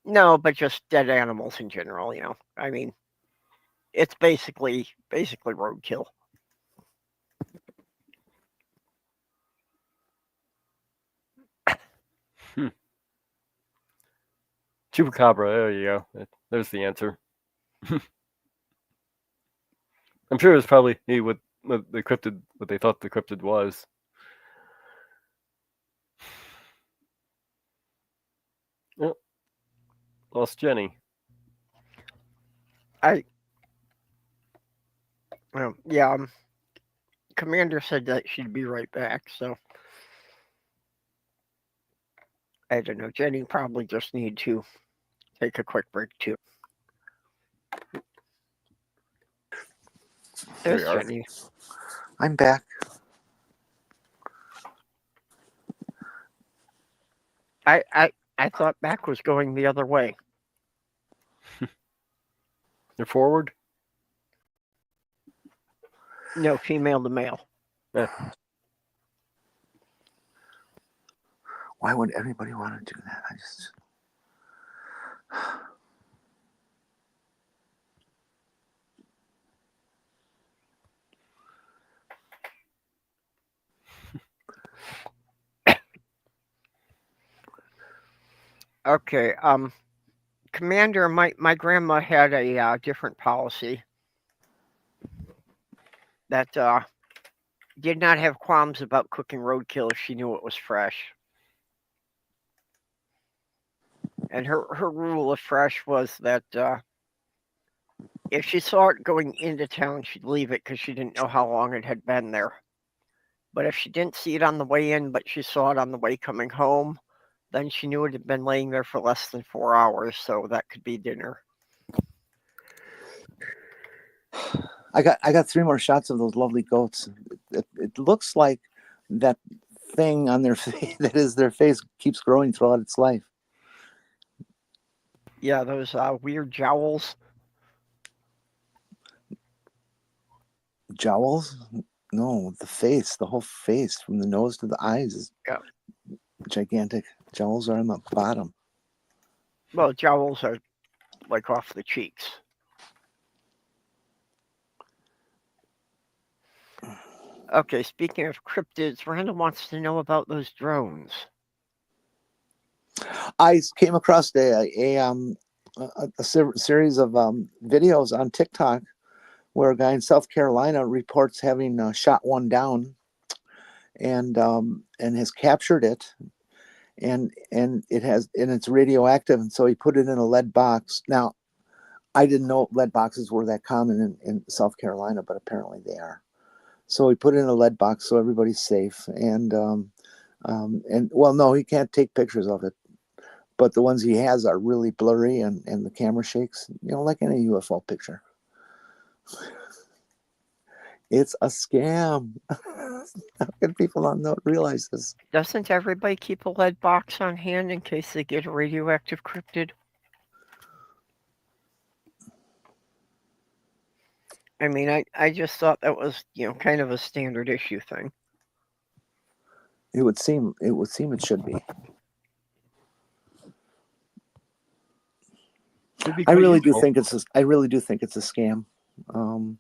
No, but just dead animals in general, I mean, it's basically roadkill. Chupacabra, there you go. There's the answer. I'm sure it's probably what the cryptid, what they thought the cryptid was. Oh, lost Jenny. Commander said that she'd be right back, so I don't know. Jenny probably just need to take a quick break too. There's Jenny. I'm back. I thought back was going the other way. You're forward? No, female to male. Why would everybody want to do that? I just. Okay, Commander, my grandma had a different policy that did not have qualms about cooking roadkill if she knew it was fresh. And her rule of fresh was that if she saw it going into town, she'd leave it because she didn't know how long it had been there. But if she didn't see it on the way in, but she saw it on the way coming home, then she knew it had been laying there for less than 4 hours, so that could be dinner. I got 3 more shots of those lovely goats. It looks like that thing on their face that is their face keeps growing throughout its life. Yeah, those weird jowls. Jowls? No, the face, the whole face from the nose to the eyes is gigantic. Jowls are on the bottom. Well, jowls are like off the cheeks. Okay, speaking of cryptids, Randall wants to know about those drones. I came across a series of videos on TikTok where a guy in South Carolina reports having shot one down and has captured it, and it's radioactive, and so he put it in a lead box. Now, I didn't know lead boxes were that common in South Carolina, but apparently they are. So he put it in a lead box so everybody's safe. And well, no, he can't take pictures of it, but the ones he has are really blurry and the camera shakes, like any UFO picture. It's a scam. How can people not realize this? Doesn't everybody keep a lead box on hand in case they get a radioactive cryptid? I mean, I just thought that was, kind of a standard issue thing. It would seem it should be. It'd be I quite really do useful. think it's a scam. Oh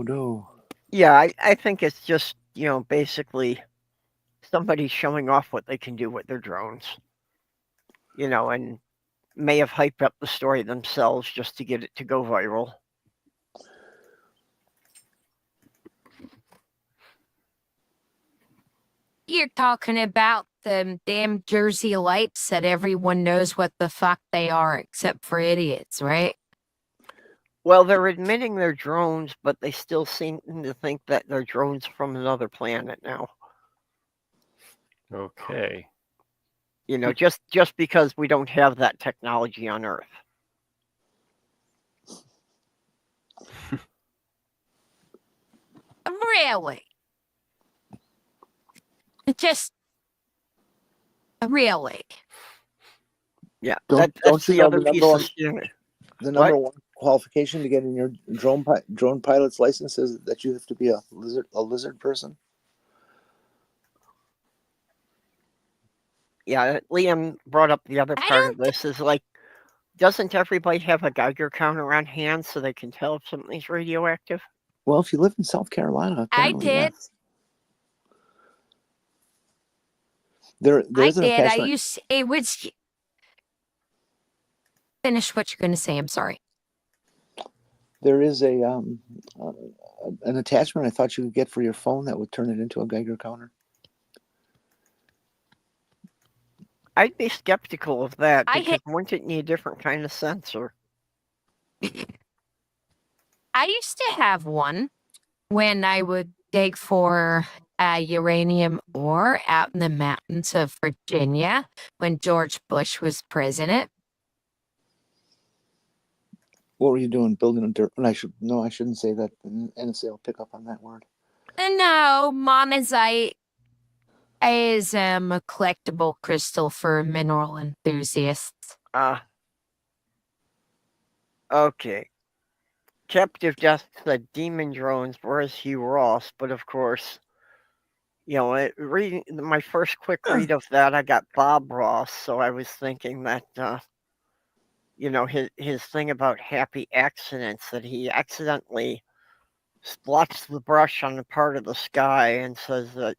no. Yeah, I think it's just, basically somebody showing off what they can do with their drones, and may have hyped up the story themselves just to get it to go viral. You're talking about the damn Jersey lights that everyone knows what the fuck they are except for idiots, right? Well, they're admitting they're drones, but they still seem to think that they're drones from another planet now. Okay. Just because we don't have that technology on Earth. Really? Just really? Yeah, Don't that's you the know other the piece number of one steering. the number one qualification to get in your drone pilot's license is that you have to be a lizard person? Yeah, Liam brought up the other I part of don't this is like, doesn't everybody have a Geiger counter on hand so they can tell if something's radioactive? Well, if you live in South Carolina, I apparently, did. yes. There's an I attachment. used it was finish what you're gonna say, I'm sorry. There is an attachment I thought you could get for your phone that would turn it into a Geiger counter. I'd be skeptical of that I because wouldn't it need a different kind of sensor? I used to have one when I would dig for uranium ore out in the mountains of Virginia when George Bush was president. What were you doing? Building a dirt? I shouldn't say that. NSA will pick up on that word. No, monazite is a collectible crystal for mineral enthusiasts. Okay. Captive just said demon drones, whereas Hugh Ross, but of course, reading my first quick read of that, I got Bob Ross, so I was thinking that, his thing about happy accidents, that he accidentally splots the brush on a part of the sky and says that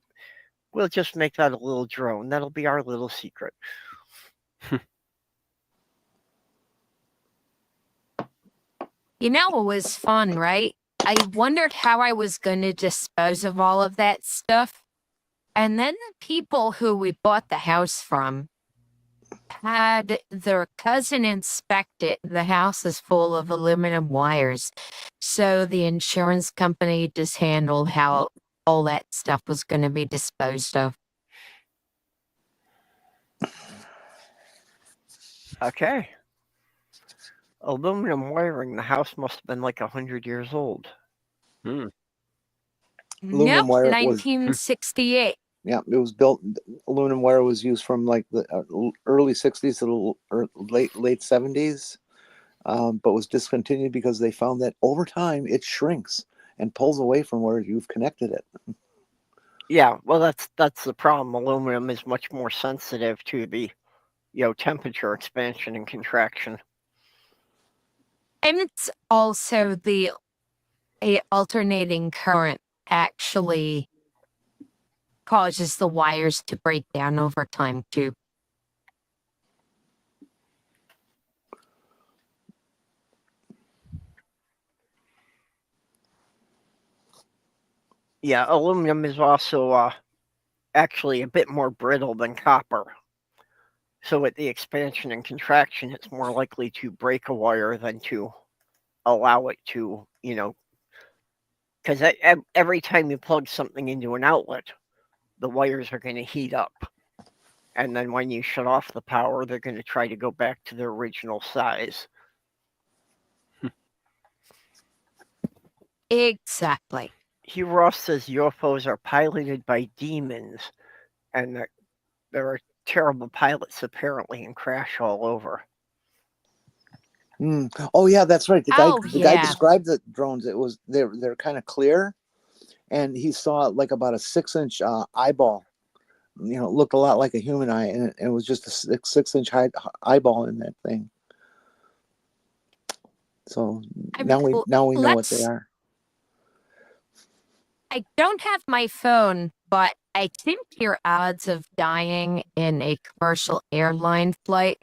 we'll just make that a little drone. That'll be our little secret. It was fun, right? I wondered how I was going to dispose of all of that stuff. And then the people who we bought the house from had their cousin inspect it. The house is full of aluminum wires. So the insurance company just handled how all that stuff was going to be disposed of. Okay. Aluminum wiring. The house must have been like 100 years old. Aluminum Nope, wire was 1968. yeah, it was built. Aluminum wire was used from like the early '60s to the late '70s, but was discontinued because they found that over time it shrinks and pulls away from where you've connected it. Yeah, well, that's the problem. Aluminum is much more sensitive to the, temperature expansion and contraction. And it's also the alternating current actually causes the wires to break down over time too. Yeah, aluminum is also actually a bit more brittle than copper. So with the expansion and contraction, it's more likely to break a wire than to allow it to, because every time you plug something into an outlet, the wires are going to heat up. And then when you shut off the power, they're going to try to go back to their original size. Exactly. Hugh Ross says UFOs are piloted by demons and that there are terrible pilots apparently and crash all over. Oh yeah, that's right. Oh, The guy yeah. described the drones. It was they're kind of clear, and he saw like about a 6-inch eyeball. You know, it looked a lot like a human eye, and it was just a 6-inch eyeball in that thing. So I now mean, we know what they let's- are. I don't have my phone, but I think your odds of dying in a commercial airline flight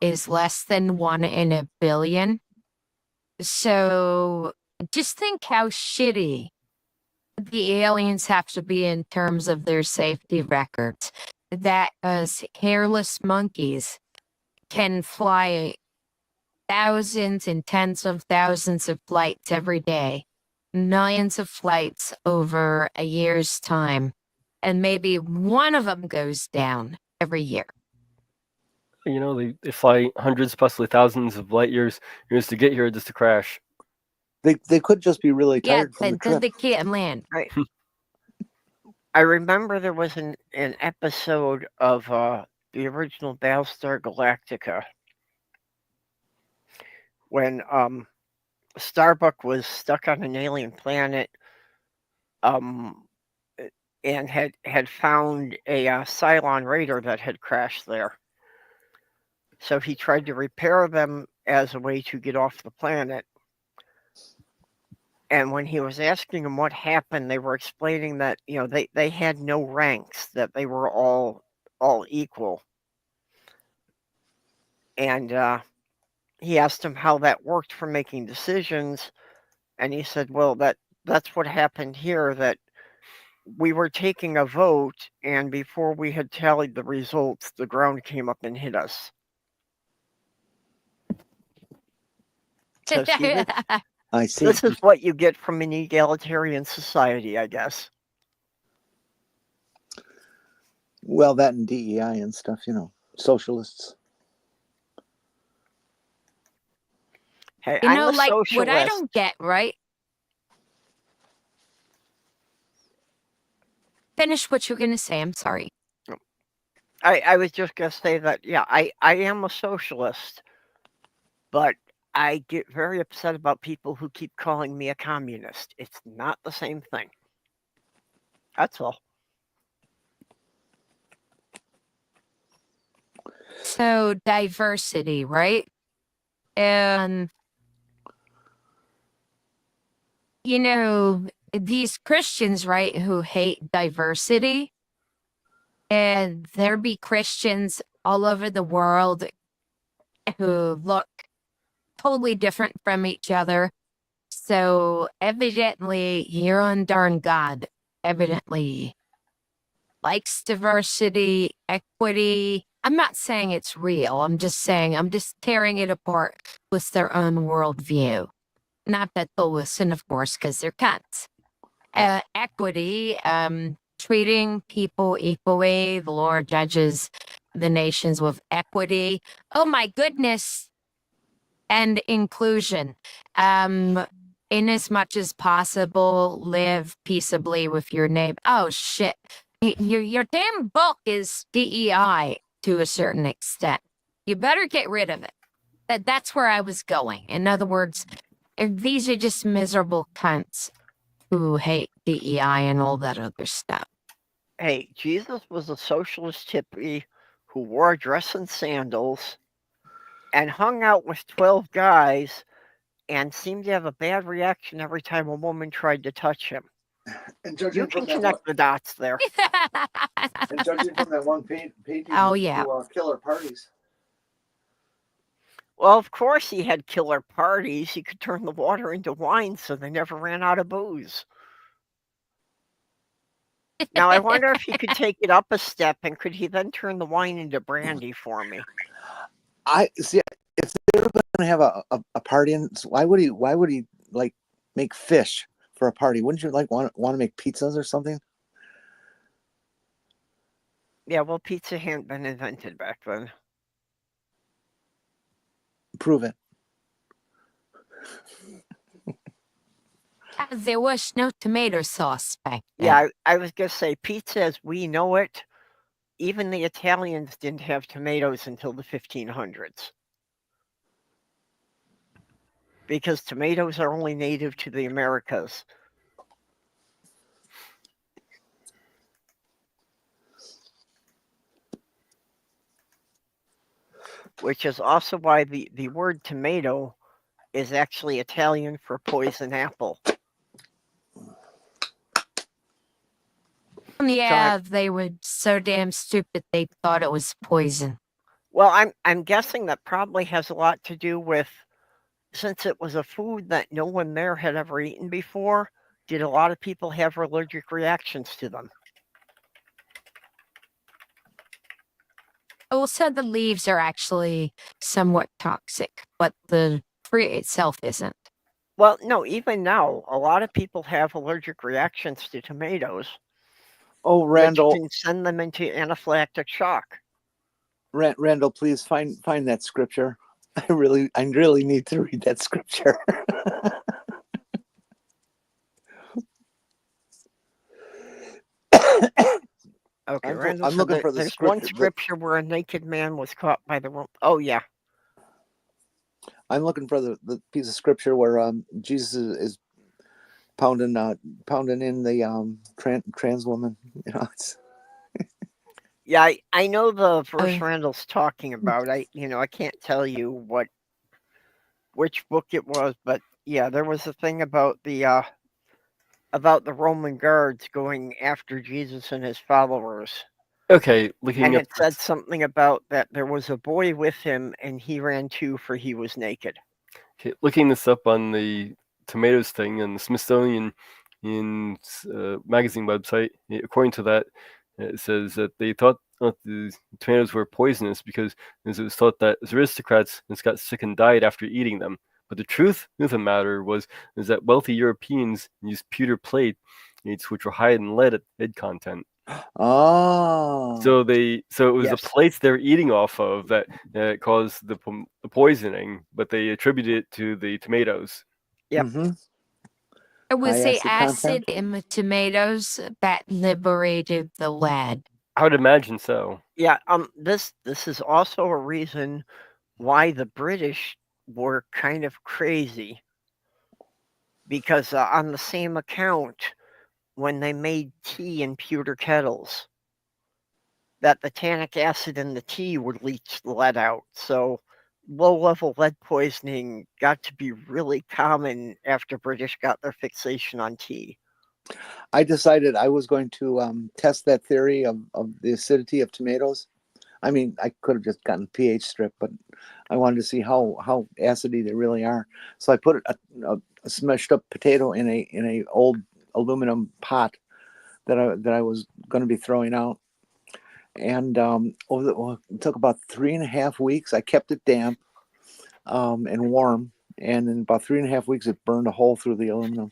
is less than 1 in a billion. So just think how shitty the aliens have to be in terms of their safety records. That us hairless monkeys can fly thousands and tens of thousands of flights every day, millions of flights over a year's time, and maybe one of them goes down every year. You know, they fly hundreds, possibly thousands of light years to get here just to crash. They could just be really Yeah, tired from the then trip. they can't land. I remember there was an episode of the original Battlestar Galactica when Starbuck was stuck on an alien planet and had found a Cylon Raider that had crashed there. So he tried to repair them as a way to get off the planet. And when he was asking them what happened, they were explaining that, you know, they had no ranks, that they were all equal. And he asked him how that worked for making decisions. And he said, well, that's what happened here, that we were taking a vote, and before we had tallied the results, the ground came up and hit us. So see, I see. this is what you get from an egalitarian society, I guess. Well, that and DEI and stuff, you know, socialists. Hey, You I'm know, a like socialist. what I don't get, right? Finish what you're going to say. I'm sorry. I was just going to say that, yeah, I am a socialist, but I get very upset about people who keep calling me a communist. It's not the same thing. That's all. So diversity, right? And you know, these Christians, right, who hate diversity, and there be Christians all over the world who look totally different from each other. So evidently, your own darn God evidently likes diversity, equity. I'm not saying it's real. I'm just tearing it apart with their own worldview. Not that they'll listen, of course, because they're cunts. Equity, treating people equally. The Lord judges the nations with equity. Oh my goodness. And inclusion. In as much as possible, live peaceably with your neighbor. Oh shit. Your damn book is DEI to a certain extent. You better get rid of it. That's where I was going. In other words, these are just miserable cunts who hate DEI and all that other stuff. Hey, Jesus was a socialist hippie who wore a dress and sandals and hung out with 12 guys and seemed to have a bad reaction every time a woman tried to touch him. And You can connect the dots there. And judging from that one painting, Oh, yeah. killer parties. Well, of course he had killer parties. He could turn the water into wine so they never ran out of booze. Now, I wonder if he could take it up a step, and could he then turn the wine into brandy for me? I see. If they were going to have a party, why would he like make fish for a party? Wouldn't you like want to make pizzas or something? Yeah, well, pizza hadn't been invented back then. Prove it. There was no tomato sauce back then. Yeah, I was going to say pizza as we know it even the Italians didn't have tomatoes until the 1500s. Because tomatoes are only native to the Americas. Which is also why the word tomato is actually Italian for poison apple. Yeah, they were so damn stupid they thought it was poison. Well, I'm guessing that probably has a lot to do with, since it was a food that no one there had ever eaten before, did a lot of people have allergic reactions to them? Also, the leaves are actually somewhat toxic, but the fruit itself isn't. Well, no, even now, a lot of people have allergic reactions to tomatoes, Oh, which Randall, can send them into anaphylactic shock. Randall, please find that scripture. I really need to read that scripture. Okay, I'm Randall said looking for the there's one scripture. scripture where a naked man was caught by the rope. Oh, yeah. I'm looking for the piece of scripture where Jesus is pounding in the trans woman. You know, it's Yeah, I know the verse Oh. Randall's talking about. I can't tell you which book it was, but yeah, there was a thing about the Roman guards going after Jesus and his followers. Okay, looking And up. it said something about that there was a boy with him and he ran too, for he was naked. Okay, looking this up on the tomatoes thing and the Smithsonian magazine website, according to that, it says that they thought the tomatoes were poisonous because it was thought that aristocrats got sick and died after eating them. But the truth of the matter is that wealthy Europeans used pewter plates, which were high in lead content. oh. So it was the Yes. plates they were eating off of that caused the poisoning, but they attributed it to the tomatoes. Yep. Mm-hmm. It was High the acid content? acid in the tomatoes that liberated the lead. I would imagine so. Yeah, this is also a reason why the British were kind of crazy, because on the same account, when they made tea in pewter kettles, that the tannic acid in the tea would leach the lead out. So low-level lead poisoning got to be really common after British got their fixation on tea. I decided I was going to test that theory of the acidity of tomatoes. I mean, I could have just gotten pH strip, but I wanted to see how acidy they really are. So I put a smashed up potato in a old aluminum pot that I was going to be throwing out, and it took about 3.5 weeks. I kept it damp and warm, and in about 3.5 weeks, it burned a hole through the aluminum.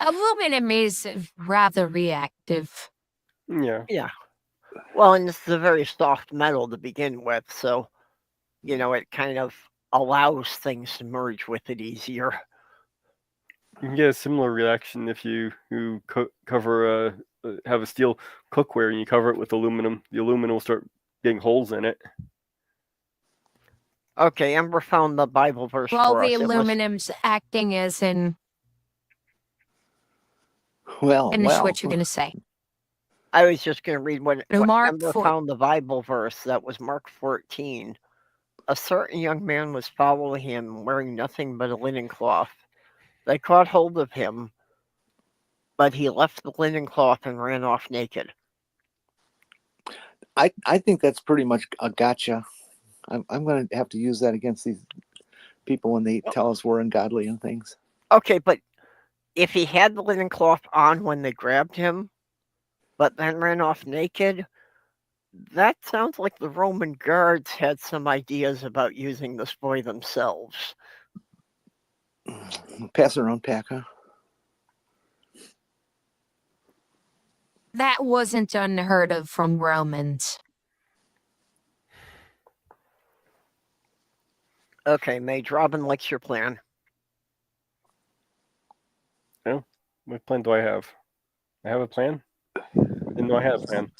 Aluminum is rather reactive. Yeah. Yeah. Well, and it's a very soft metal to begin with, so it kind of allows things to merge with it easier. You can get a similar reaction if you have a steel cookware and you cover it with aluminum. The aluminum will start getting holes in it. Okay, Ember found the Bible verse Well, for the us. aluminum's acting as in. Finish what you're going to say. I was just going to read what Mark Ember 4. found the Bible verse. That was Mark 14. A certain young man was following him, wearing nothing but a linen cloth. They caught hold of him, but he left the linen cloth and ran off naked. I think that's pretty much a gotcha. I'm going to have to use that against these people when they tell us we're ungodly and things. Okay, but if he had the linen cloth on when they grabbed him, but then ran off naked, that sounds like the Roman guards had some ideas about using this boy themselves. Pass it around, Pack, huh? That wasn't unheard of from Romans. Okay, Mage, Robin likes your plan. What plan do I have? I have a plan. Didn't know I had a plan.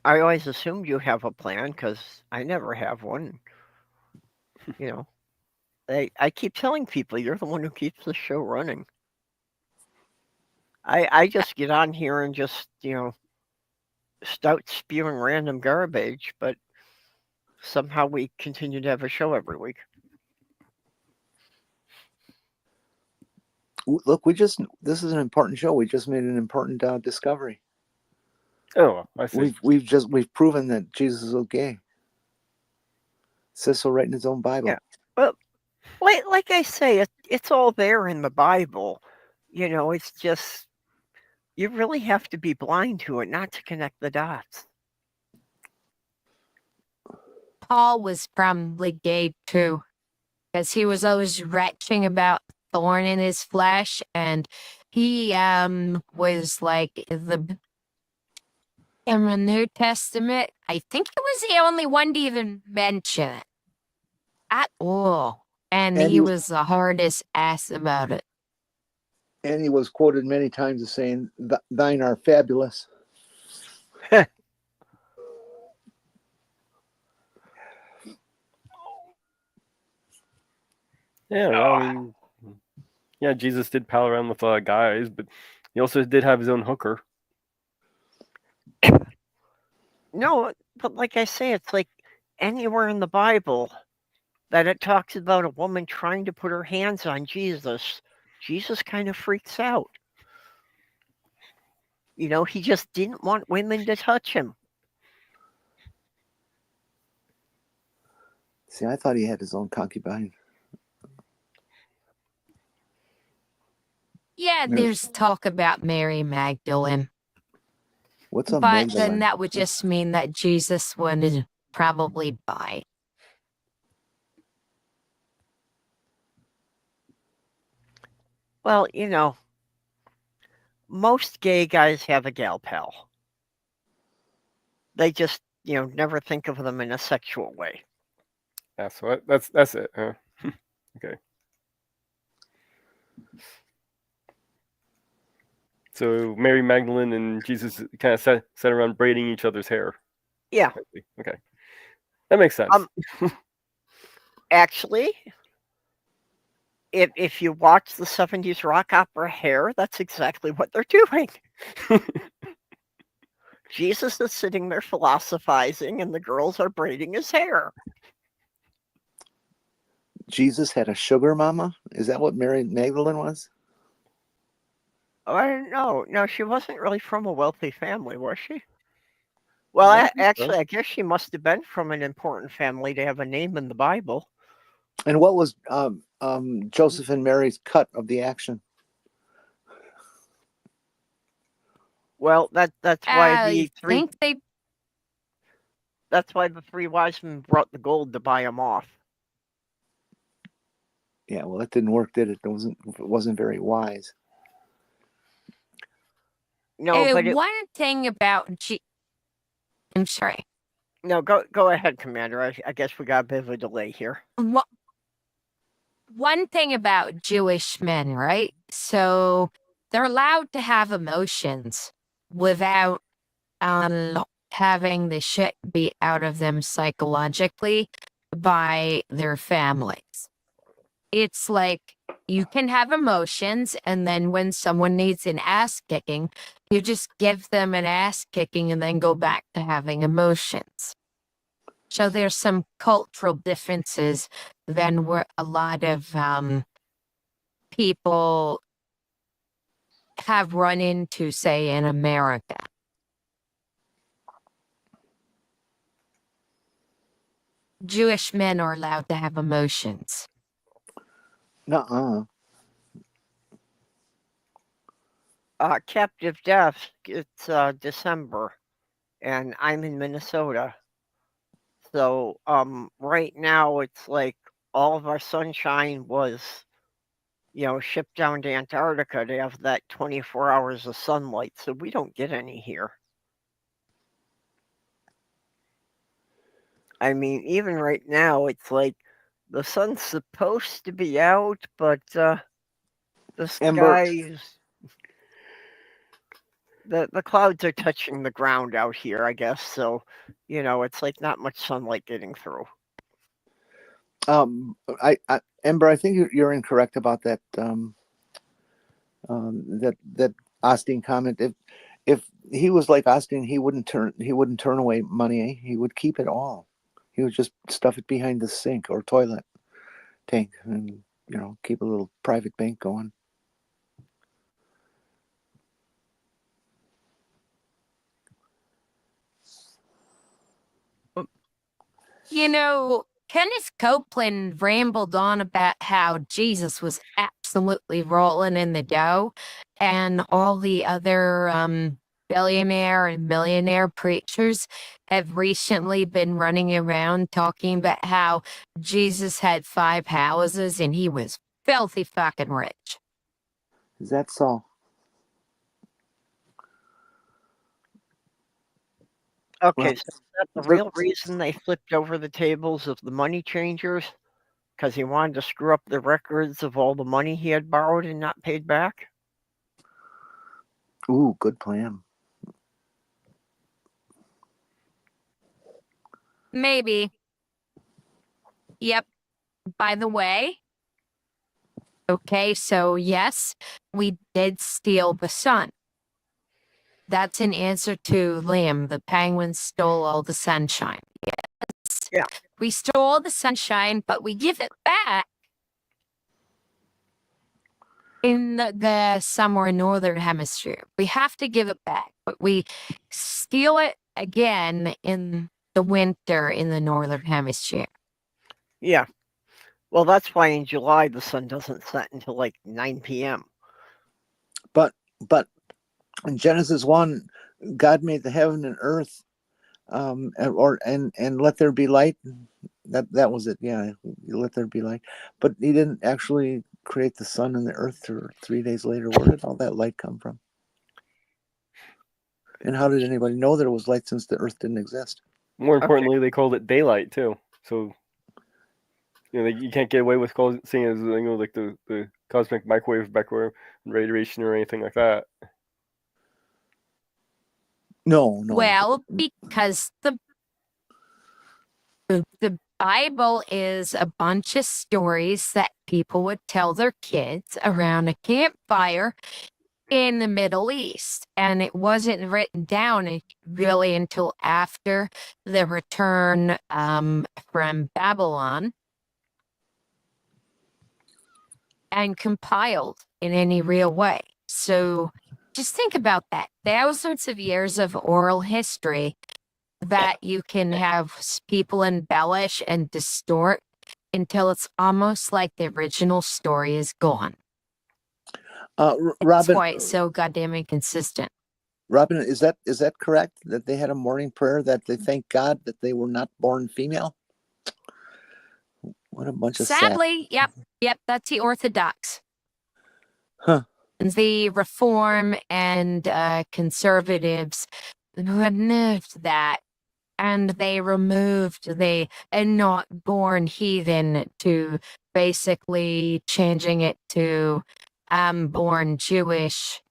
I always assumed you have a plan because I never have one. You know, I keep telling people you're the one who keeps the show running. I just get on here and just, start spewing random garbage, but somehow we continue to have a show every week. Look, this is an important show. We just made an important discovery. Oh, I see. We've proven that Jesus is okay. It says so right in his own Bible. Yeah. Well, like I say, it's all there in the Bible. It's just you really have to be blind to it not to connect the dots. Paul was probably gay too, because he was always retching about thorn in his flesh, and he was like in the New Testament. I think he was the only one to even mention it at all, and he was the hardest ass about it. And he was quoted many times as saying, "Thine are fabulous." Yeah, well, I mean, yeah, Jesus did pal around with guys, but he also did have his own hooker. No, but like I say, it's like anywhere in the Bible that it talks about a woman trying to put her hands on Jesus, Jesus kind of freaks out. He just didn't want women to touch him. See, I thought he had his own concubine. Yeah, there's talk about Mary Magdalene. What's up, But Magdalene? then that would just mean that Jesus would probably buy. Well, most gay guys have a gal pal. They just, never think of them in a sexual way. Yeah, so that's it. Okay. So Mary Magdalene and Jesus kind of sat around braiding each other's hair. Yeah. Okay. That makes sense. Actually, if you watch the 70s rock opera Hair, that's exactly what they're doing. Jesus is sitting there philosophizing, and the girls are braiding his hair. Jesus had a sugar mama? Is that what Mary Magdalene was? I don't know. No, she wasn't really from a wealthy family, was she? Well, I guess she must have been from an important family to have a name in the Bible. And what was Joseph and Mary's cut of the action? Well, that's why that's why the three wise men brought the gold to buy him off. Yeah, well, that didn't work, did it? It wasn't very wise. No, but one thing about I'm sorry. No, go ahead, Commander. I guess we got a bit of a delay here. One thing about Jewish men, right? So they're allowed to have emotions without having the shit beat out of them psychologically by their families. It's like you can have emotions, and then when someone needs an ass kicking, you just give them an ass kicking and then go back to having emotions. So there's some cultural differences than where a lot of people have run into, say, in America. Jewish men are allowed to have emotions. Nuh-uh. Captive Death, it's December, and I'm in Minnesota. So right now it's like all of our sunshine was, shipped down to Antarctica to have that 24 hours of sunlight. So we don't get any here. I mean, even right now, it's like the sun's supposed to be out, but the sky is... the clouds are touching the ground out here, I guess. So, it's like not much sunlight getting through. Ember, I think you're incorrect about that. That Osteen comment. If he was like Osteen, he wouldn't turn away money. He would keep it all. He would just stuff it behind the sink or toilet tank, and keep a little private bank going. Kenneth Copeland rambled on about how Jesus was absolutely rolling in the dough, and all the other billionaire and millionaire preachers have recently been running around talking about how Jesus had 5 houses and he was filthy fucking rich. Is that so? Okay, Well, so is that the real reason they flipped over the tables of the money changers? Because he wanted to screw up the records of all the money he had borrowed and not paid back? Ooh, good plan. Maybe. Yep. By the way, okay, so yes, we did steal the sun. That's an answer to Liam. The penguins stole all the sunshine. Yes. Yeah. We stole all the sunshine, but we give it back in the summer northern hemisphere. We have to give it back, but we steal it again in the winter in the northern hemisphere. Yeah. Well, that's why in July the sun doesn't set until like 9 p.m. But in Genesis 1, God made the heaven and earth, and let there be light. That was it. Yeah, let there be light. But he didn't actually create the sun and the earth for 3 days later. Where did all that light come from? And how did anybody know there was light since the earth didn't exist? More importantly, they called it daylight too. So you can't get away with seeing it as like the cosmic microwave background radiation or anything like that. No. Well, because the Bible is a bunch of stories that people would tell their kids around a campfire in the Middle East. And it wasn't written down really until after the return from Babylon and compiled in any real way. So just think about that. Thousands of years of oral history that you can have people embellish and distort until it's almost like the original story is gone. Robin, That's why it's so goddamn inconsistent. Robin, is that correct? That they had a morning prayer that they thank God that they were not born female? What a bunch of Sadly, yep, that's the Orthodox. Huh. The Reform and conservatives removed that, and they removed the not born heathen to basically changing it to born Jewish,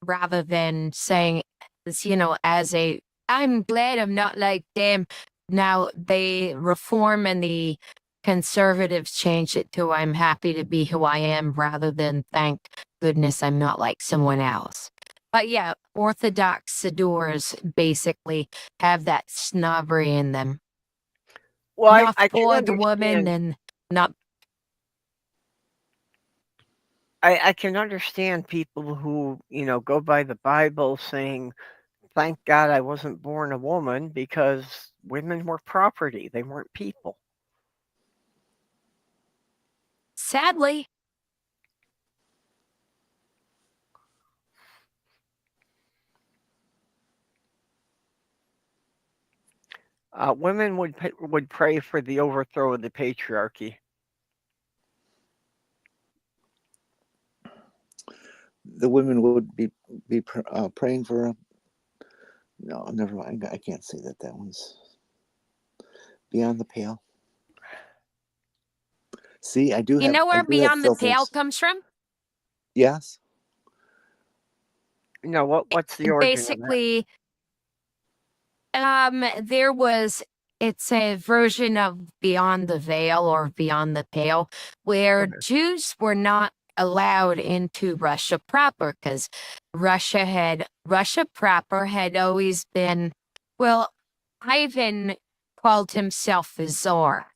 rather than saying this, as a I'm glad I'm not like them. Now they Reform and the conservatives changed it to I'm happy to be who I am, rather than thank goodness I'm not like someone else. But yeah, Orthodox adores basically have that snobbery in them. Well, Not I for can the woman understand. and not. I can understand people who go by the Bible saying, "Thank God I wasn't born a woman," because women were property; they weren't people. Sadly, Women would pray for the overthrow of the patriarchy. The women would be praying for. No, never mind. I can't say that. That one's beyond the pale. See, I do. you know where I do have Beyond the Pale filters. comes from? Yes. No, what's the origin of that? Basically, there was it's a version of Beyond the Veil or Beyond the Pale where Okay. Jews were not allowed into Russia proper because Russia proper had always been, well, Ivan called himself a czar,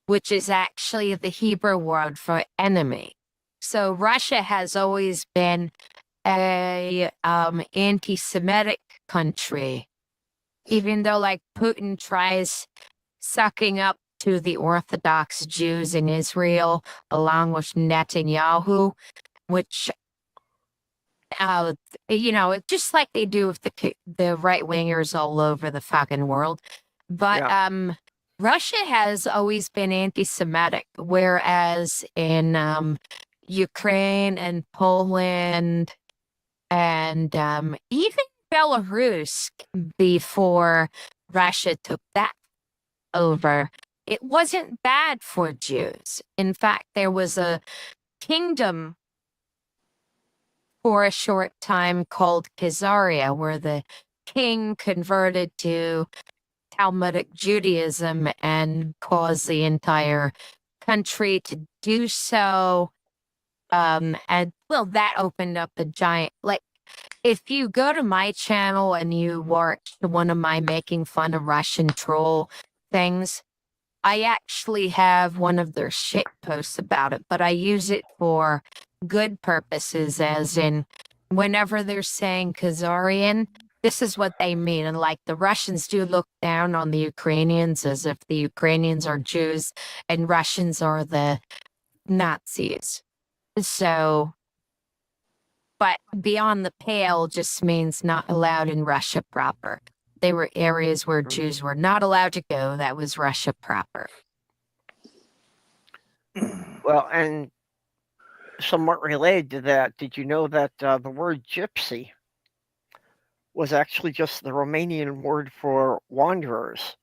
which is actually the Hebrew word for enemy. So Russia has always been a anti-Semitic country, even though like Putin tries sucking up to the Orthodox Jews in Israel along with Netanyahu, which just like they do with the right wingers all over the fucking world. But Russia has always been anti-Semitic, whereas in Ukraine and Poland and even Belarus before Russia took that over, it wasn't bad for Jews. In fact, there was a kingdom for a short time called Khazaria, where the king converted to Talmudic Judaism and caused the entire country to do so. And well, that opened up a giant, like, if you go to my channel and you watch one of my making fun of Russian troll things, I actually have one of their shit posts about it, but I use it for good purposes, as in whenever they're saying Khazarian, this is what they mean. And like the Russians do look down on the Ukrainians as if the Ukrainians are Jews and Russians are the Nazis. So, but Beyond the Pale just means not allowed in Russia proper. They were areas where Jews were not allowed to go. That was Russia proper. Well, and somewhat related to that, did you know that the word gypsy was actually just the Romanian word for wanderers?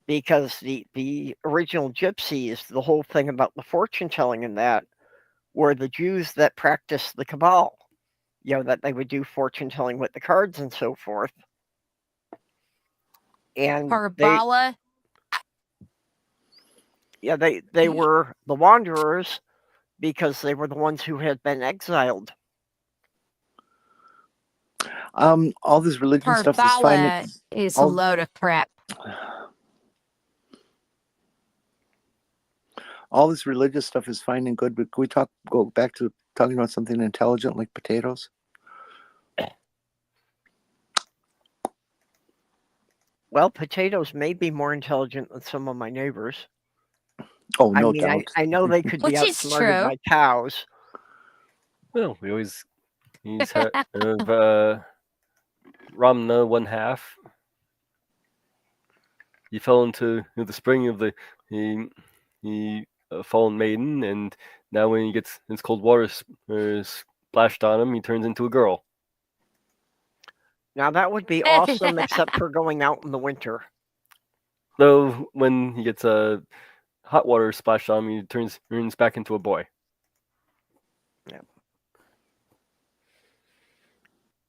Because the original gypsies, the whole thing about the fortune telling and that, were the Jews that practiced the Cabal. That they would do fortune telling with the cards and so forth. And Karbala. they were the wanderers because they were the ones who had been exiled. All this religion stuff is fine. Karbala is a load of crap. All this religious stuff is fine and good, but can we go back to talking about something intelligent like potatoes? Well, potatoes may be more intelligent than some of my neighbors. Oh, no doubt. I know they could be Which is outsmarted true. by cows. Well, we always use Ramna 1/2. He fell into the spring of the fallen maiden, and now when he gets his cold water splashed on him, he turns into a girl. Now that would be awesome, except for going out in the winter. Though when he gets hot water splashed on him, he turns back into a boy. Yeah.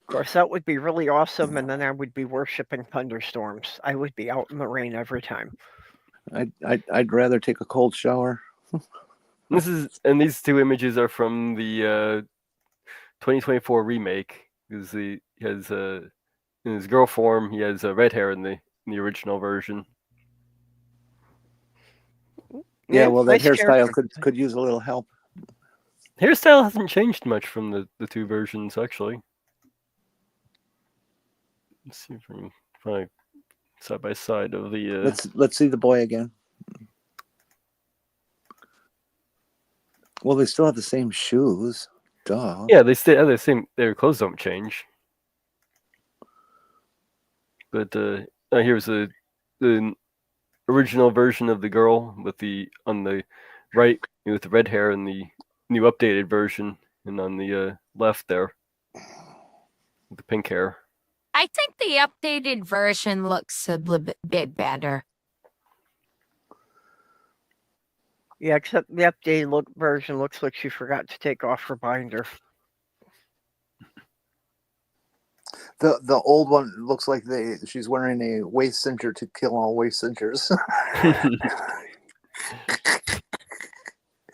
Of course, that would be really awesome, and then I would be worshiping thunderstorms. I would be out in the rain every time. I'd rather take a cold shower. These two images are from the 2024 remake. Because he has in his girl form, he has red hair in the original version. Yeah, well, that nice hairstyle character. could use a little help. Hairstyle hasn't changed much from the two versions, actually. Let's see if we can find side by side of the. Let's see the boy again. Well, they still have the same shoes. Duh. Yeah, they still have the same. Their clothes don't change. But here's the original version of the girl on the right with the red hair, and the new updated version, and on the left there with the pink hair. I think the updated version looks a little bit better. Yeah, except the updated version looks like she forgot to take off her binder. The old one looks like she's wearing a waist cincher to kill all waist cinchers.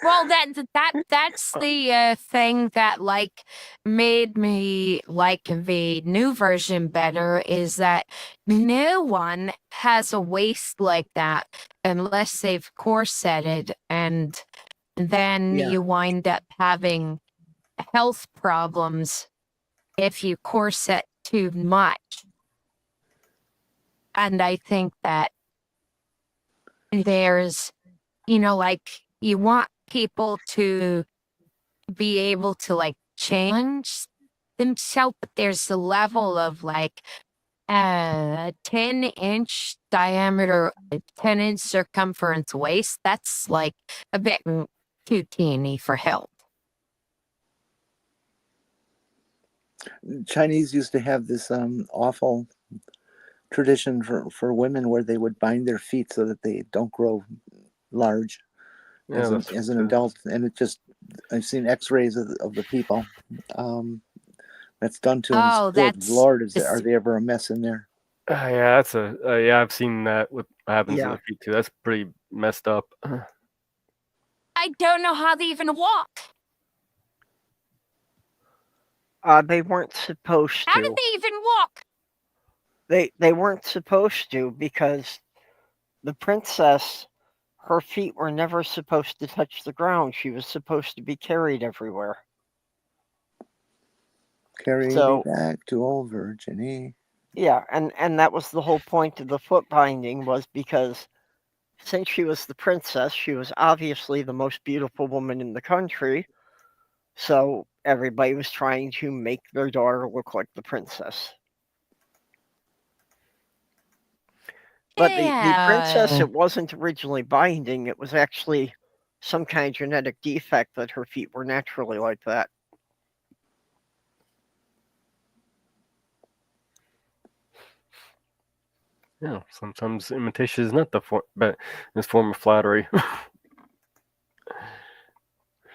Well, that's the thing that like made me like the new version better is that no one has a waist like that unless they've corseted, and then Yeah. you wind up having health problems if you corset too much. And I think that there's, like you want people to be able to like change themselves, but there's a level of like 10-inch diameter, 10-inch circumference waist. That's like a bit too teeny for help. Chinese used to have this awful tradition for women where they would bind their feet so that they don't grow large Yeah, as an adult. And it just, I've seen X-rays of the people that's done to them. Oh, Good that's Lord, are they ever a mess in there? yeah, that's yeah. I've seen that. What happens to Yeah. the feet too? That's pretty messed up. I don't know how they even walk. They weren't supposed How to. did they even walk? They weren't supposed to because the princess, her feet were never supposed to touch the ground. She was supposed to be carried everywhere. Carry So- me back to old Virginie. Yeah, and that was the whole point of the foot binding, was because since she was the princess, she was obviously the most beautiful woman in the country. So everybody was trying to make their daughter look like the princess. But the princess, Yeah. it wasn't originally binding. It was actually some kind of genetic defect that her feet were naturally like that. Yeah, sometimes imitation is not the form of flattery.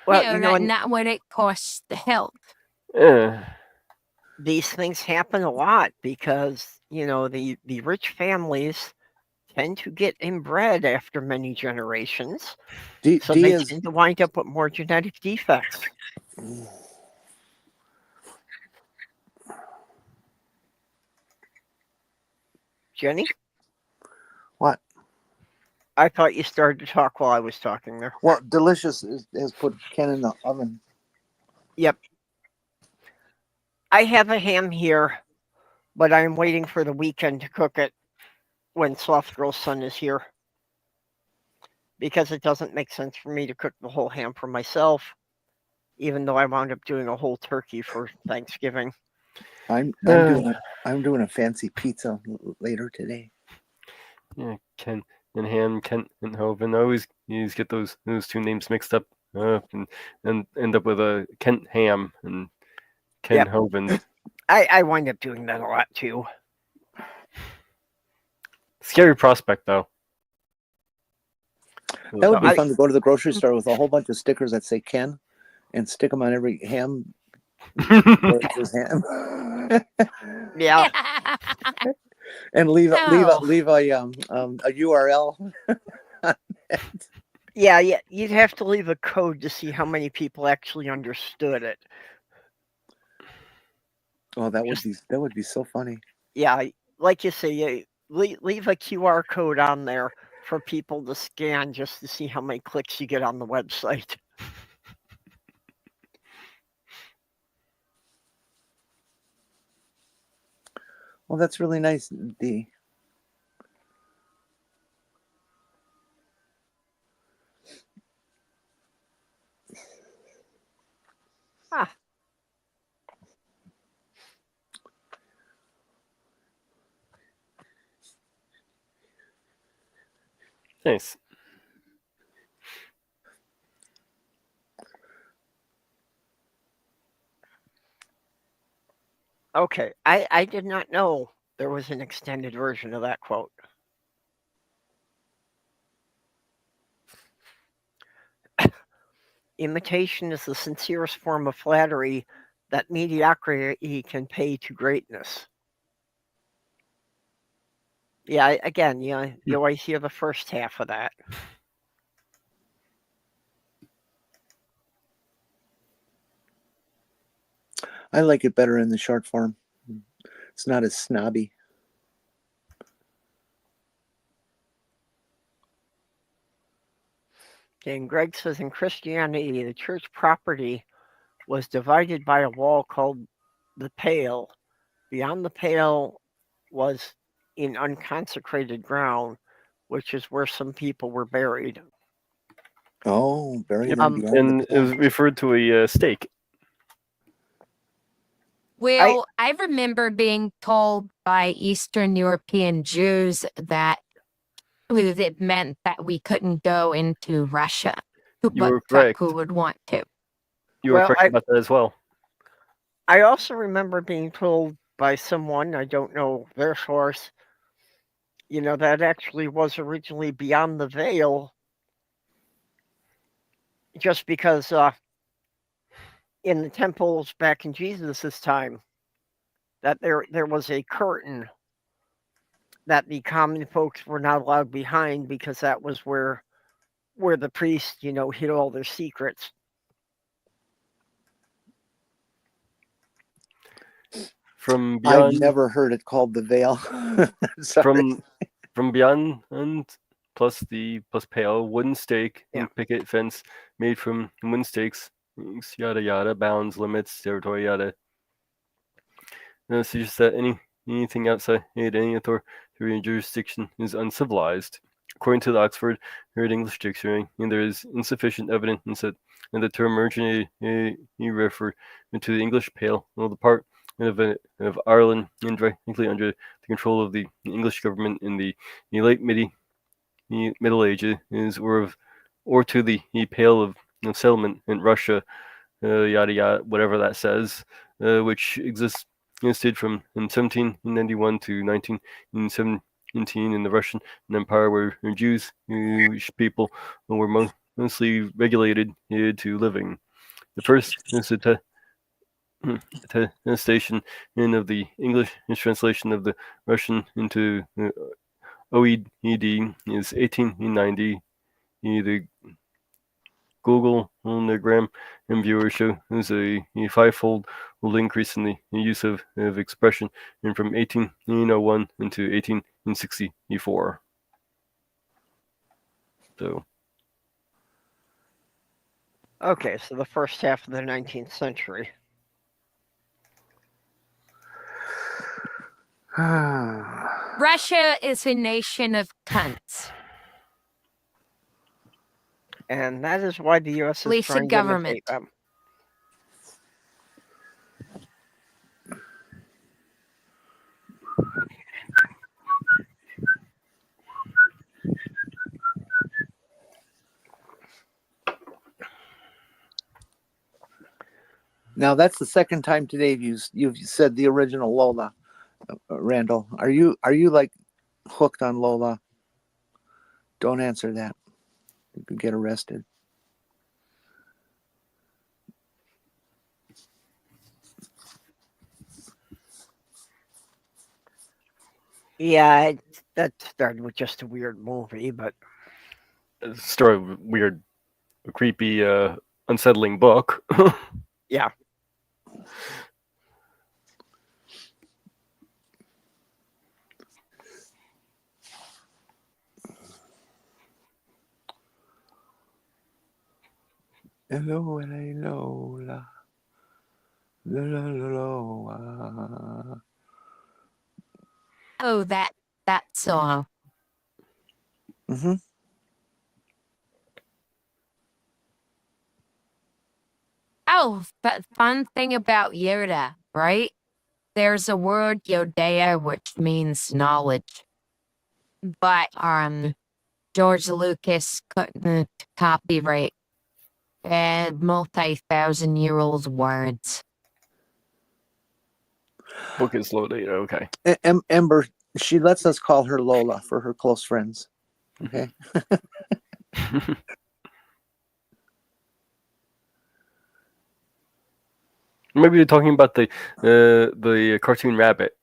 Well, no, you know, not when it costs the help. Yeah. these things happen a lot because, the rich families tend to get inbred after many generations. So D they is tend to wind up with more genetic defects. Jenny? what? I thought you started to talk while I was talking there. Well, Delicious has put Ken in the oven. Yep. I have a ham here, but I'm waiting for the weekend to cook it when Soft Girl's son is here. Because it doesn't make sense for me to cook the whole ham for myself, even though I wound up doing a whole turkey for Thanksgiving. I'm doing a fancy pizza later today. Yeah, Ken and Ham, Kent and Hovind. I always get those two names mixed up, and end up with a Kent Ham and Ken Yep. Hovind. I wind up doing that a lot too. Scary prospect though. That would be I- fun to go to the grocery store with a whole bunch of stickers that say Ken and stick them on every ham. Where it says ham. Yeah. And leave a No. URL. Yeah, you'd have to leave a code to see how many people actually understood it. Oh, that would be so funny. Yeah, like you say, leave a QR code on there for people to scan just to see how many clicks you get on the website. Well, that's really nice, D. Ah. Nice. Okay, I did not know there was an extended version of that quote. Imitation is the sincerest form of flattery that mediocrity can pay to greatness. Yeah, again, you always hear the first half of that. I like it better in the short form. It's not as snobby. And Greg says in Christianity, the church property was divided by a wall called the Pale. Beyond the Pale was in unconsecrated ground, which is where some people were buried. Oh, buried in Um, beyond And the it was pale. referred to a stake. Well, I remember being told by Eastern European Jews that it meant that we couldn't go into Russia, You but were correct. who would want to. You were Well, correct about that as well. I also remember being told by someone, I don't know their source, that actually was originally beyond the veil, just because in the temples back in Jesus' time, that there was a curtain that the common folks were not allowed behind because that was where the priests, hid all their secrets. From I've beyond, never heard it called the veil. Sorry. from beyond, and plus pale wooden stake Yeah. and picket fence made from wooden stakes, yada yada, bounds, limits, territory, yada. Suggests that anything outside any authoritarian jurisdiction is uncivilized. According to the Oxford English Dictionary, there is insufficient evidence that the term originated refer to the English Pale, the part of Ireland indirectly under the control of the English government in the late Middle Ages, or to the Pale of settlement in Russia, yada yada, whatever that says, which existed from 1791 to 1917 in the Russian Empire, where Jewish people were mostly regulated to living. The first attestation of the English translation of the Russian into OED is 1890. The Google Nagram and viewership is a five-fold increase in the use of expression and from 1801 into 1864. So, Okay, so the first half of the 19th century. Russia is a nation of cunts. And that is why the U.S. At is least the trying to imitate government. them. Now that's the second time today you've said the original Lola, Randall. Are you like hooked on Lola? Don't answer that. You could get arrested. Yeah, that started with just a weird movie, but story of a weird, creepy, unsettling book. yeah. Hello, Lola. Lola. Oh, that song. Mm-hmm. Oh, but fun thing about Yoda, right? There's a word Yodea which means knowledge, but George Lucas couldn't copyright multi-thousand-year-old words. Book is loaded. Okay. Ember, she lets us call her Lola for her close friends. Okay. Maybe you're talking about the cartoon rabbit.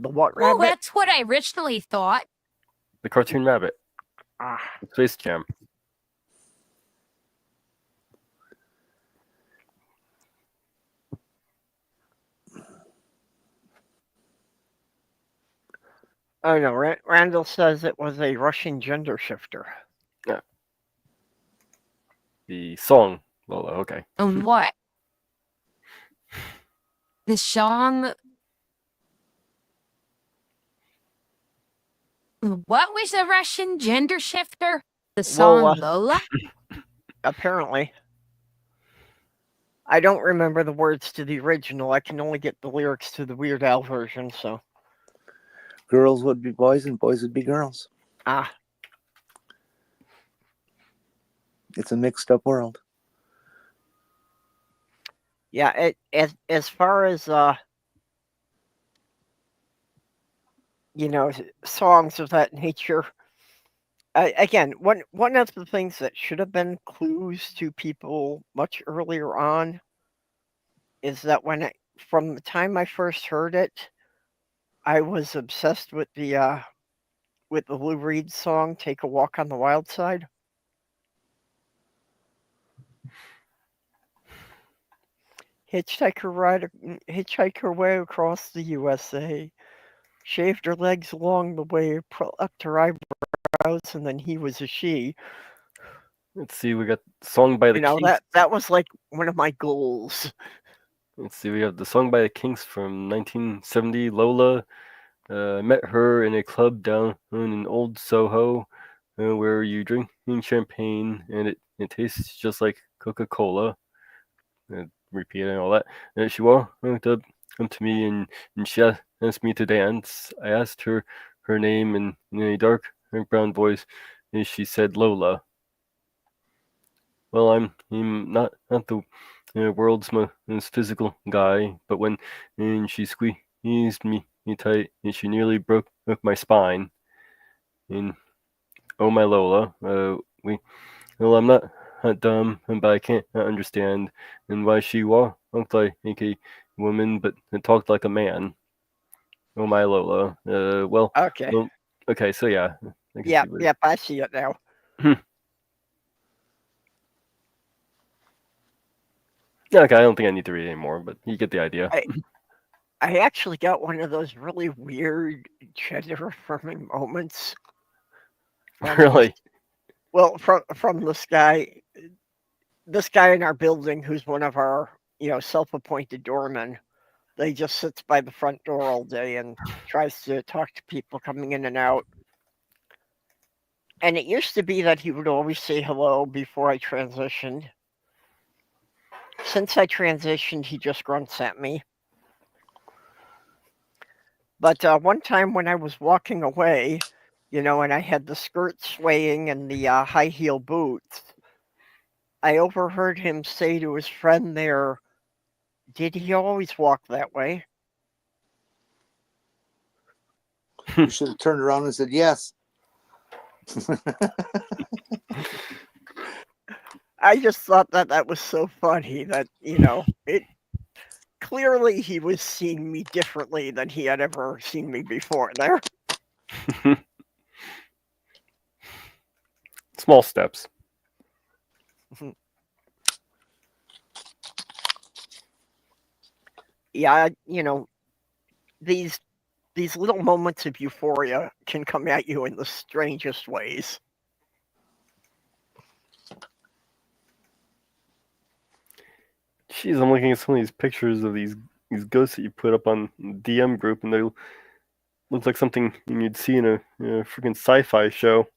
The what Well, rabbit? that's what I originally thought. The cartoon rabbit. Ah, Space Jam. oh no, Randall says it was a Russian gender shifter. The song. Lola. Okay. And what? The song. What was a Russian gender shifter? The song Lola. Lola? Apparently. I don't remember the words to the original. I can only get the lyrics to the Weird Al version, so. Girls would be boys and boys would be girls. Ah, It's a mixed up world. yeah, as far as songs of that nature. Again, one of the things that should have been clues to people much earlier on is that from the time I first heard it, I was obsessed with the Lou Reed song "Take a Walk on the Wild Side." Hitchhike her way across the USA. Shaved her legs along the way, plucked her eyebrows, and then he was a she. Let's see. We got song by the Kinks. That was like one of my goals. Let's see. We have the song by the Kinks from 1970. Lola. Met her in a club down in Old Soho, where you drinking champagne and it tastes just like Coca-Cola. Repeating all that. And she walked up to me and she asked me to dance. I asked her name in a dark brown voice, and she said Lola. Well, I'm not the world's most physical guy, but when she squeezed me tight, and she nearly broke my spine. And oh my Lola, I'm not dumb, but I can't understand and why she walked like a woman but talked like a man. Oh my Lola. Well, Okay. well, okay, so yeah. I can see Yep, I see it now. Okay, I don't think I need to read anymore, but you get the idea. I actually got one of those really weird gender affirming moments. Really? Well, from this guy in our building who's one of our, self-appointed doormen. They just sits by the front door all day and tries to talk to people coming in and out. And it used to be that he would always say hello before I transitioned. Since I transitioned, he just grunts at me. But one time when I was walking away, and I had the skirt swaying and the high heel boots, I overheard him say to his friend there, "Did he always walk that way?" You should have turned around and said yes. I just thought that was so funny that, it clearly he was seeing me differently than he had ever seen me before there. Small steps. Yeah, these little moments of euphoria can come at you in the strangest ways. Jeez, I'm looking at some of these pictures of these ghosts that you put up on the DM group, and they look like something you'd see in a freaking sci-fi show.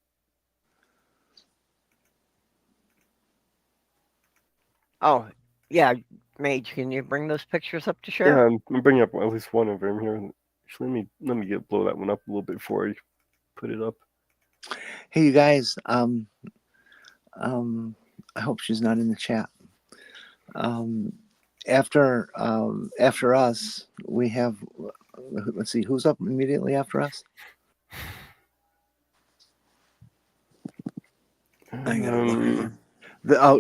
Oh, yeah, Mage, can you bring those pictures up to share? Yeah, I'm bringing up at least one of them here. Actually, let me blow that one up a little bit before I put it up. Hey, you guys. I hope she's not in the chat. After us, we have. Let's see, who's up immediately after us?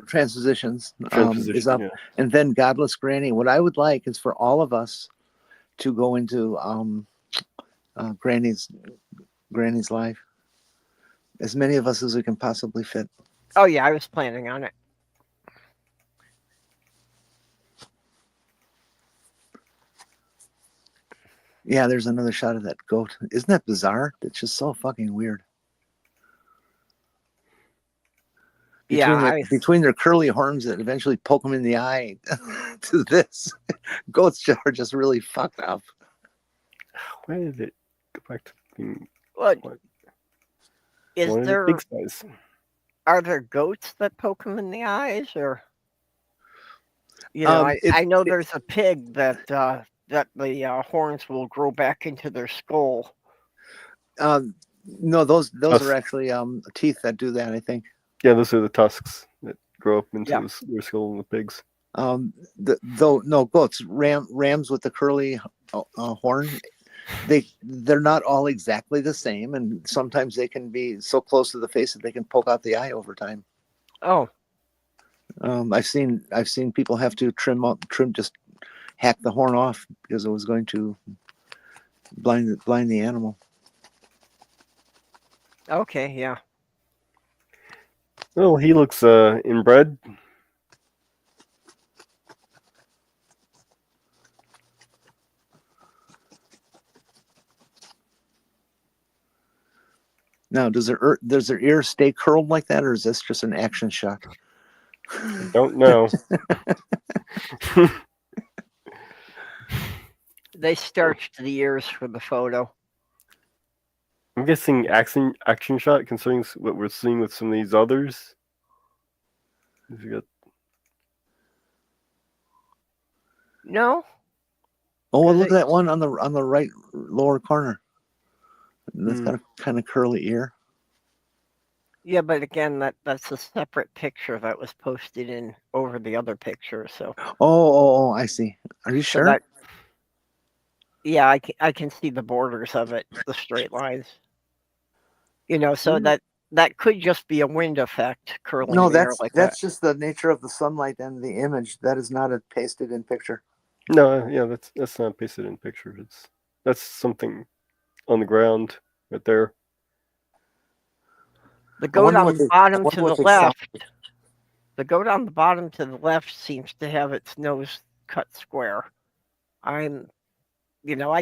Transitions is up, yeah. And then Godless Granny. What I would like is for all of us to go into Granny's life. As many of us as we can possibly fit. Oh yeah, I was planning on it. Yeah, there's another shot of that goat. Isn't that bizarre? It's just so fucking weird. Between their curly horns that eventually poke them in the eye to this, goats are just really fucked up. Why did it go back to being What is one of the there? big size? Are there goats that poke them in the eyes, or I know there's a pig that that the horns will grow back into their skull. No, those are actually teeth that do that, I think. Yeah, those are the tusks that grow up into their skull in the pigs. Goats, rams with the curly horn, they're not all exactly the same, and sometimes they can be so close to the face that they can poke out the eye over time. Oh, I've seen people have to just hack the horn off because it was going to blind the animal. okay, yeah. Well, he looks inbred. Now, does their ear stay curled like that, or is this just an action shot? Don't know. They starched the ears for the photo. I'm guessing action shot, considering what we're seeing with some of these others. No. Oh, well, look at that one on the right lower corner. That's got a kind of curly ear. Yeah, but again, that's a separate picture that was posted in over the other picture. So. Oh, I see. Are you sure? Yeah, I can see the borders of it, the straight lines. So that could just be a wind effect curling the air like that. That's just the nature of the sunlight and the image. That is not a pasted in picture. No, yeah, that's not pasted in picture. That's something on the ground right there. The goat on the bottom to the left. The goat on the bottom to the left seems to have its nose cut square. I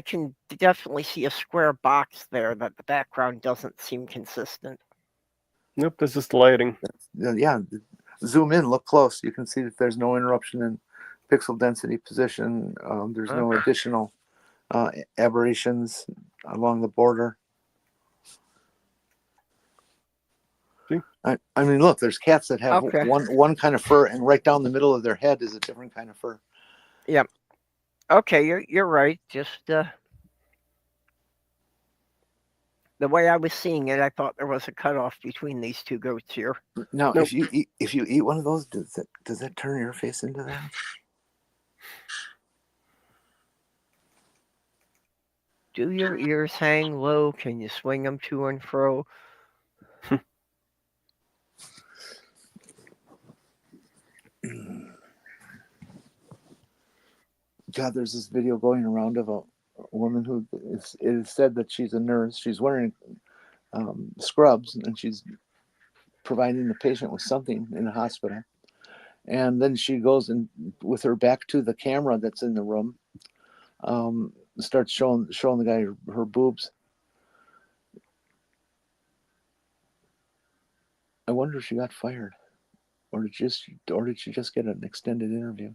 can definitely see a square box there that the background doesn't seem consistent. Nope, that's just lighting. Yeah, zoom in, look close. You can see that there's no interruption in pixel density position. There's no additional aberrations along the border. See? I mean, look, there's cats that have one kind of fur, and right down the middle of their head is a different kind of fur. Yep. Okay, you're right. Just the way I was seeing it, I thought there was a cutoff between these two goats here. Now, if you eat one of those, does that turn your face into that? Do your ears hang low? Can you swing them to and fro? God, there's this video going around of a woman who it is said that she's a nurse. She's wearing scrubs, and she's providing the patient with something in the hospital. And then she goes and with her back to the camera that's in the room, starts showing the guy her boobs. I wonder if she got fired, or did she just get an extended interview?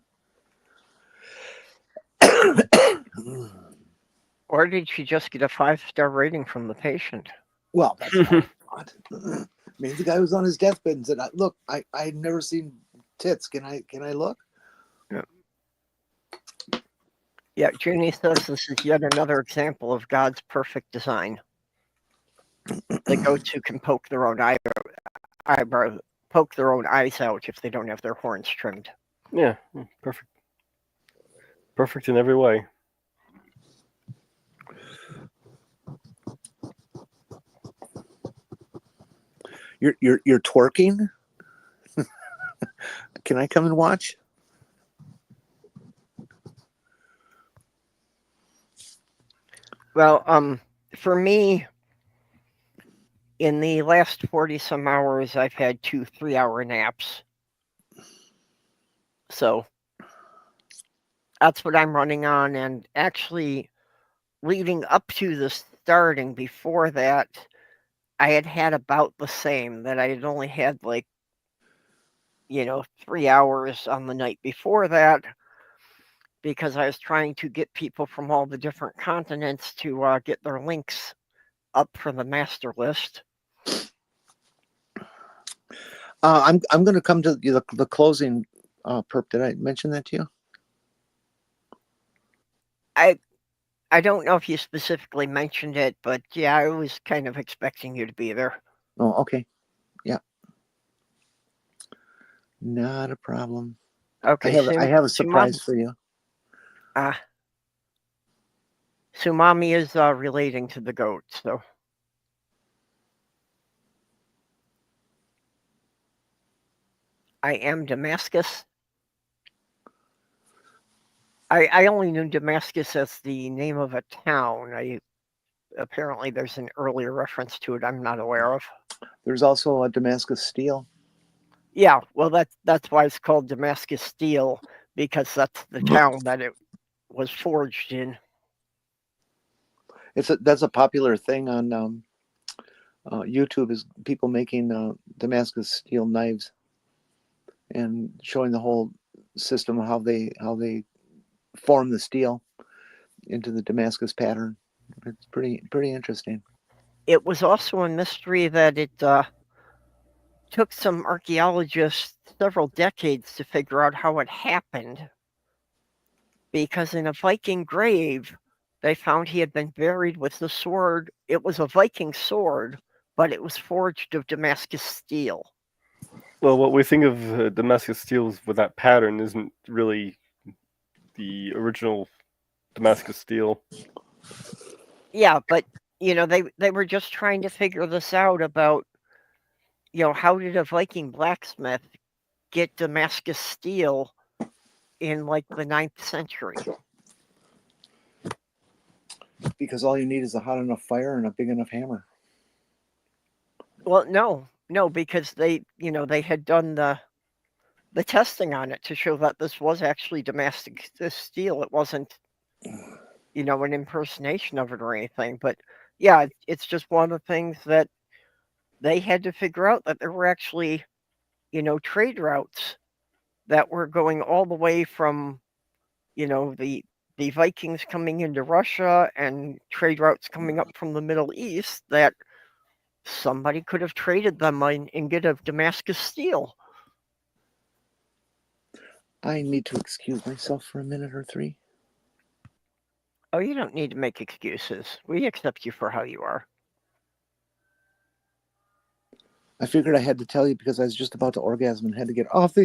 Or did she just get a 5-star rating from the patient? Well, that's not. I mean, the guy was on his deathbed and said, "Look, I had never seen tits. Can I look?" Yeah, Junie says this is yet another example of God's perfect design. The goats who can poke their own poke their own eyes out if they don't have their horns trimmed. Yeah, perfect. Perfect in every way. You're twerking? Can I come and watch? Well, for me, in the last 40 some hours, I've had 2 3-hour naps. So that's what I'm running on. And actually, leading up to the starting before that, I had about the same, that I had only had like, 3 hours on the night before that, because I was trying to get people from all the different continents to get their links up for the master list. I'm going to come to the closing. Perp, did I mention that to you? I don't know if you specifically mentioned it, but yeah, I was kind of expecting you to be there. Oh, okay. Yeah. Not a problem. Okay, I have a surprise for you. Sumami is relating to the goat, so. I am Damascus. I only knew Damascus as the name of a town. Apparently there's an earlier reference to it I'm not aware of. There's also a Damascus steel. Yeah, well that's why it's called Damascus Steel, because that's the town that it was forged in. That's a popular thing on YouTube, is people making Damascus steel knives and showing the whole system of how they form the steel into the Damascus pattern. It's pretty interesting. It was also a mystery that it took some archaeologists several decades to figure out how it happened, because in a Viking grave, they found he had been buried with the sword. It was a Viking sword, but it was forged of Damascus steel. Well, what we think of Damascus steels with that pattern isn't really the original Damascus steel. Yeah, but they were just trying to figure this out about, how did a Viking blacksmith get Damascus steel in like the 9th century? Because all you need is a hot enough fire and a big enough hammer. Well, no, because they had done the testing on it to show that this was actually Damascus steel. It wasn't, an impersonation of it or anything. But yeah, it's just one of the things that they had to figure out, that there were actually, trade routes that were going all the way from, the Vikings coming into Russia, and trade routes coming up from the Middle East, that somebody could have traded them and get a Damascus steel. I need to excuse myself for a minute or 3. Oh, you don't need to make excuses. We accept you for how you are. I figured I had to tell you because I was just about to orgasm and had to get off.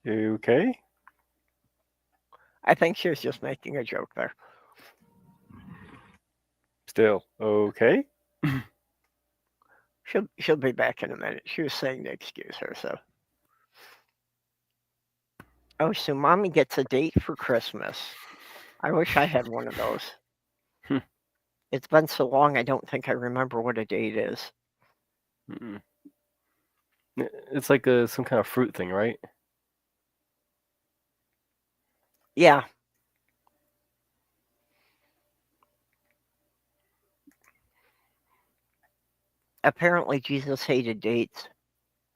You okay? I think she was just making a joke there. Still okay? She'll be back in a minute. She was saying to excuse her, so. Oh, so Mommy gets a date for Christmas. I wish I had one of those. It's been so long, I don't think I remember what a date is. Mm-mm. It's like some kind of fruit thing, right? Yeah. Apparently, Jesus hated dates.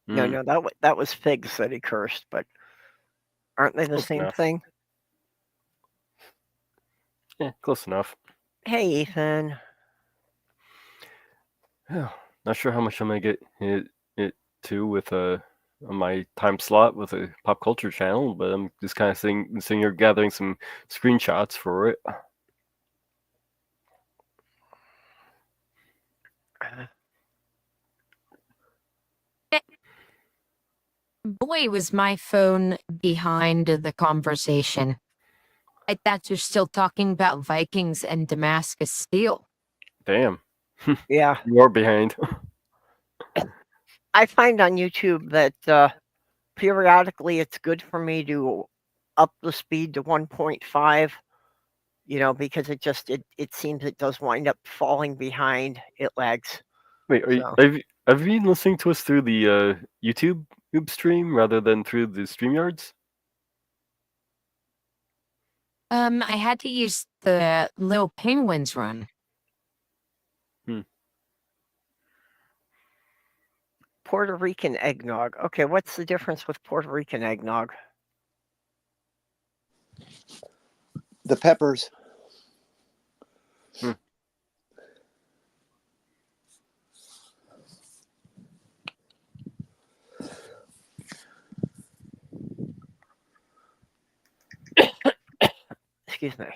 No, that was figs that he cursed, but aren't they the Close same enough. thing? Yeah, close enough. Hey, Ethan. Not sure how much I'm gonna get it to with on my time slot with a pop culture channel, but I'm just kind of sitting here gathering some screenshots for it. Boy, was my phone behind the conversation. I thought you're still talking about Vikings and Damascus steel. Damn, Yeah. you're behind. I find on YouTube that periodically it's good for me to up the speed to 1.5. Because it seems it does wind up falling behind. It lags. Wait, So. have you been listening to us through the YouTube stream rather than through the StreamYards? I had to use the Little Penguins run. Puerto Rican eggnog. Okay, what's the difference with Puerto Rican eggnog? The peppers. Excuse me.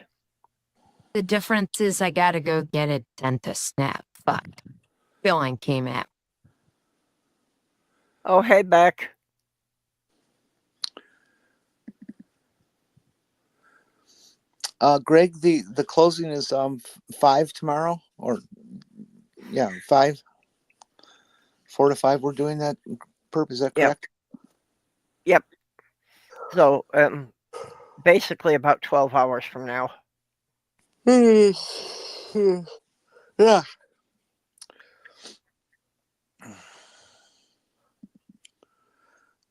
The difference is I gotta go get a dentist snap. Fuck. Billing came out. Oh, hey, Beck. Greg, the closing is 5 tomorrow, or 5, 4 to 5. We're doing that. Is that correct? Yep. So basically about 12 hours from now. Yeah.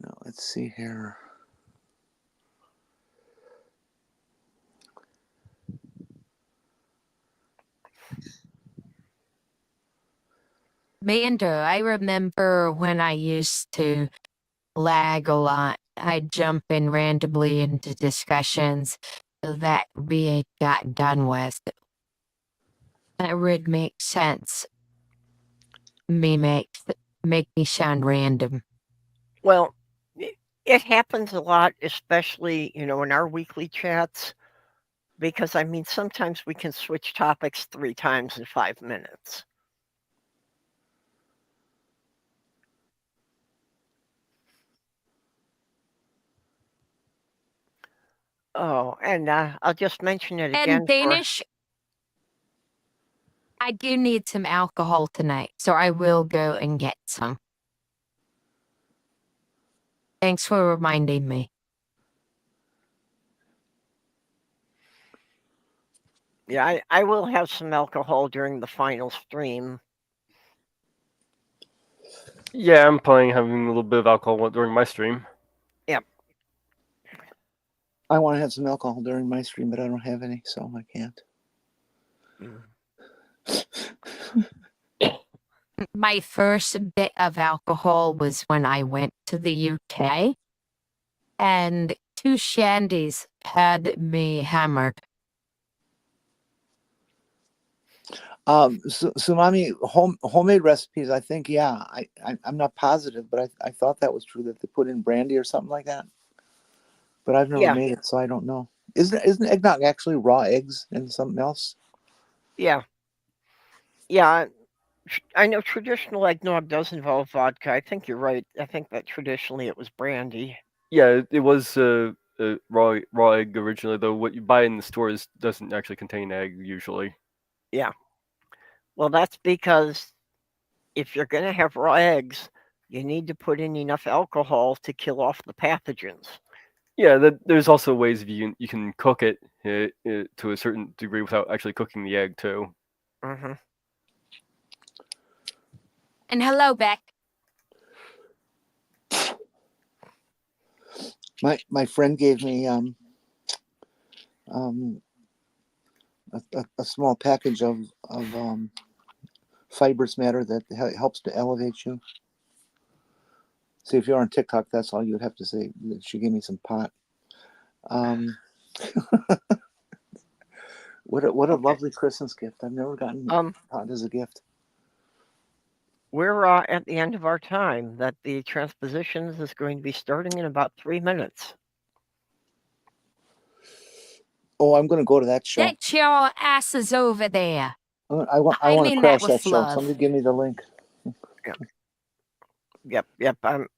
Now let's see here. Mando, I remember when I used to lag a lot. I'd jump in randomly into discussions that we got done with. That would make sense. Make me sound random. Well, it happens a lot, especially, in our weekly chats, because sometimes we can switch topics 3 times in 5 minutes. Oh, and I'll just mention it again. And Danish, I do need some alcohol tonight, so I will go and get some. Thanks for reminding me. Yeah, I will have some alcohol during the final stream. Yeah, I'm planning on having a little bit of alcohol during my stream. Yep. I want to have some alcohol during my stream, but I don't have any, so I can't. My first bit of alcohol was when I went to the UK, and 2 shandies had me hammered. Sumami, homemade recipes, I think, yeah. I'm not positive, but I thought that was true, that they put in brandy or something like that. But I've never made it, so I don't know. Isn't eggnog actually raw eggs and something else? Yeah. Yeah, I know traditional eggnog does involve vodka. I think you're right. I think that traditionally it was brandy. Yeah, it was raw egg originally, though what you buy in the stores doesn't actually contain egg usually. Yeah. Well, that's because if you're going to have raw eggs, you need to put in enough alcohol to kill off the pathogens. Yeah, there's also ways you can cook it to a certain degree without actually cooking the egg too. Mm-hmm. And hello, Beck. My friend gave me a small package of fibrous matter that helps to elevate you. See, if you're on TikTok, that's all you would have to say. She gave me some pot. What a lovely Christmas gift. I've never gotten pot as a gift. We're at the end of our time. That the transpositions is going to be starting in about 3 minutes. Oh, I'm going to go to that show. Get your asses over there. I want to crash that show. Love. Somebody give me the link. Yep.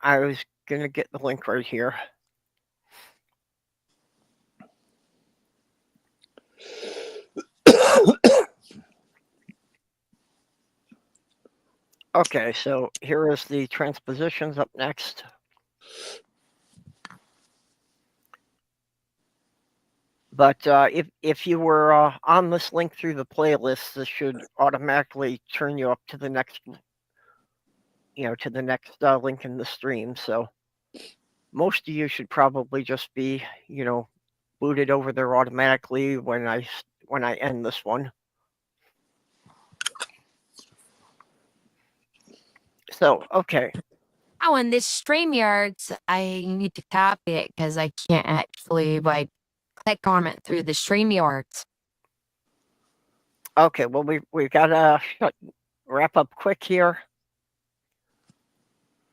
I was going to get the link right here. Okay, so here is the transpositions up next. But if you were on this link through the playlist, this should automatically turn you up to the next, to the next link in the stream. So most of you should probably just be, booted over there automatically when I end this one. So okay, Oh, and this StreamYards, I need to copy it because I can't actually click on it through the StreamYards. okay. Well, we've got to wrap up quick here.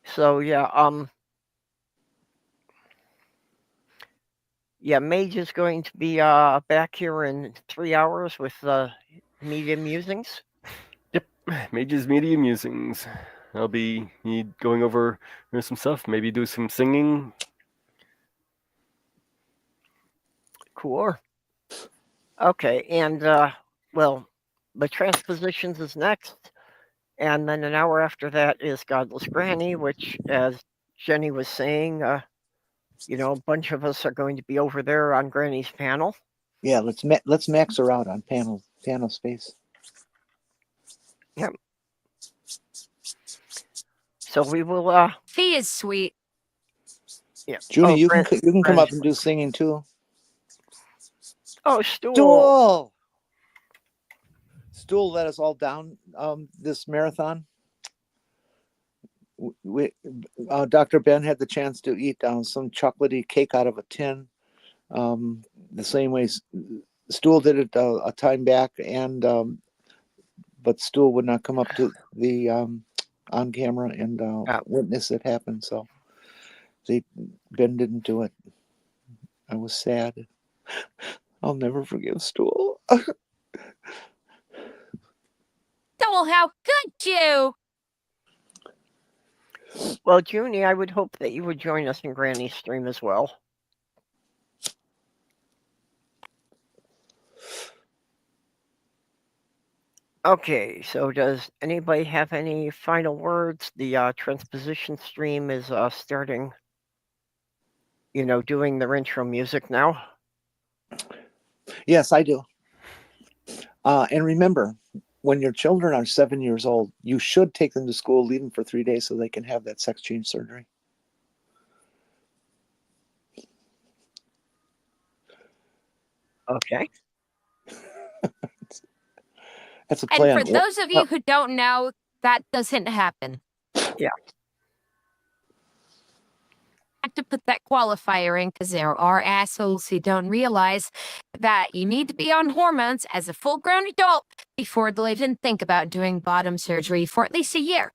So yeah, Mage is going to be back here in 3 hours with Media Musings. Yep, Mage's Media Musings. I'll be going over some stuff, maybe do some singing. Cool. Okay, and well, the transpositions is next, and then an hour after that is Godless Granny, which, as Jenny was saying, a bunch of us are going to be over there on Granny's panel. Yeah, let's max her out on panel space. Yep. So we will. Fee is sweet. Yeah. Junie, Oh, you can come Granny. up and do singing too. Oh, Stool. Stool let us all down this marathon. Dr. Ben had the chance to eat some chocolatey cake out of a tin, the same way Stool did it a time back, and but Stool would not come up to the on camera and witness it happen. So Ben didn't do it. I was sad. I'll never forgive Stool. Stool, how could you? Well, Junie, I would hope that you would join us in Granny's stream as well. Okay, so does anybody have any final words? The transposition stream is starting, doing their intro music now. Yes, I do. And remember, when your children are 7 years old, you should take them to school, leave them for 3 days so they can have that sex change surgery. Okay. That's a play And on for those of you who don't know, that doesn't happen. Yeah. I have to put that qualifier in because there are assholes who don't realize that you need to be on hormones as a full-grown adult before they'll even think about doing bottom surgery for at least a year.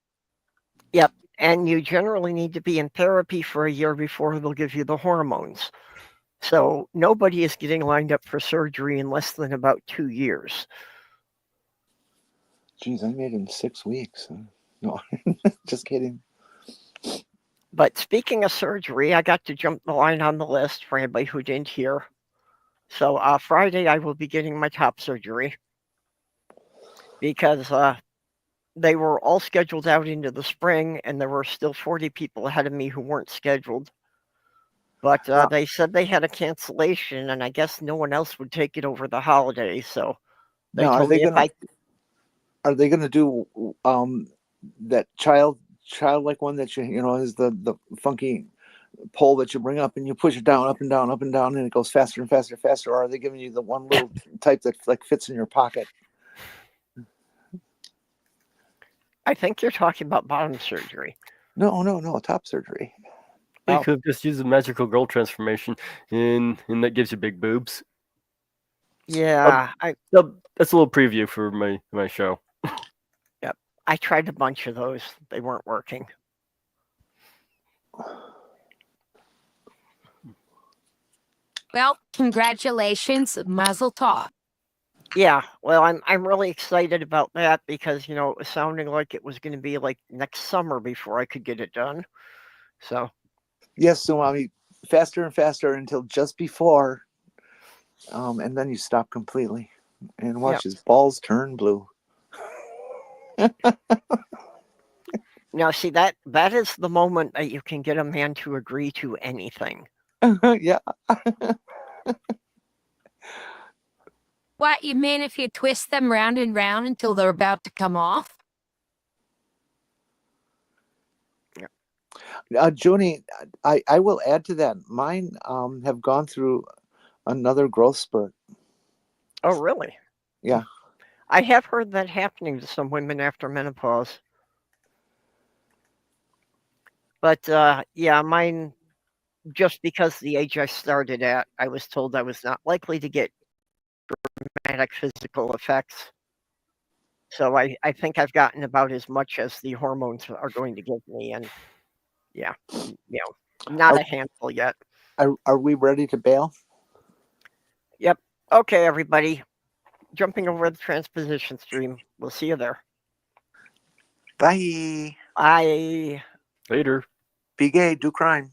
Yep. And you generally need to be in therapy for a year before they'll give you the hormones. So nobody is getting lined up for surgery in less than about 2 years. Geez, I made it in 6 weeks. No, just kidding. But speaking of surgery, I got to jump the line on the list for anybody who didn't hear. So Friday, I will be getting my top surgery because they were all scheduled out into the spring, and there were still 40 people ahead of me who weren't scheduled. But they said they had a cancellation, and I guess no one else would take it over the holidays. So they told me are they going to do that childlike one that is the funky pole that you bring up and you push it down, up and down, up and down, and it goes faster and faster and faster? Or are they giving you the one little type that fits in your pocket? I think you're talking about bottom surgery. No, top surgery. You could just use the magical girl transformation, and that gives you big boobs. Yeah, that's a little preview for my show. Yep, I tried a bunch of those; they weren't working. Well, congratulations, Mazel Tov. Yeah, well, I'm really excited about that because it was sounding like it was going to be like next summer before I could get it done. So yes, so I mean, faster and faster until just before, and then you stop completely and watch his balls turn blue. Now, see that is the moment that you can get a man to agree to anything. Yeah. What, you mean if you twist them round and round until they're about to come off? Joni, I will add to that. Mine have gone through another growth spurt. Oh, really? Yeah. I have heard that happening to some women after menopause. But yeah, mine, just because the age I started at, I was told I was not likely to get dramatic physical effects. So I think I've gotten about as much as the hormones are going to give me. And yeah, not a handful yet. Are we ready to bail? Yep. Okay, everybody. Jumping over the transposition stream. We'll see you there. Bye. Bye. Later. Be gay, do crime.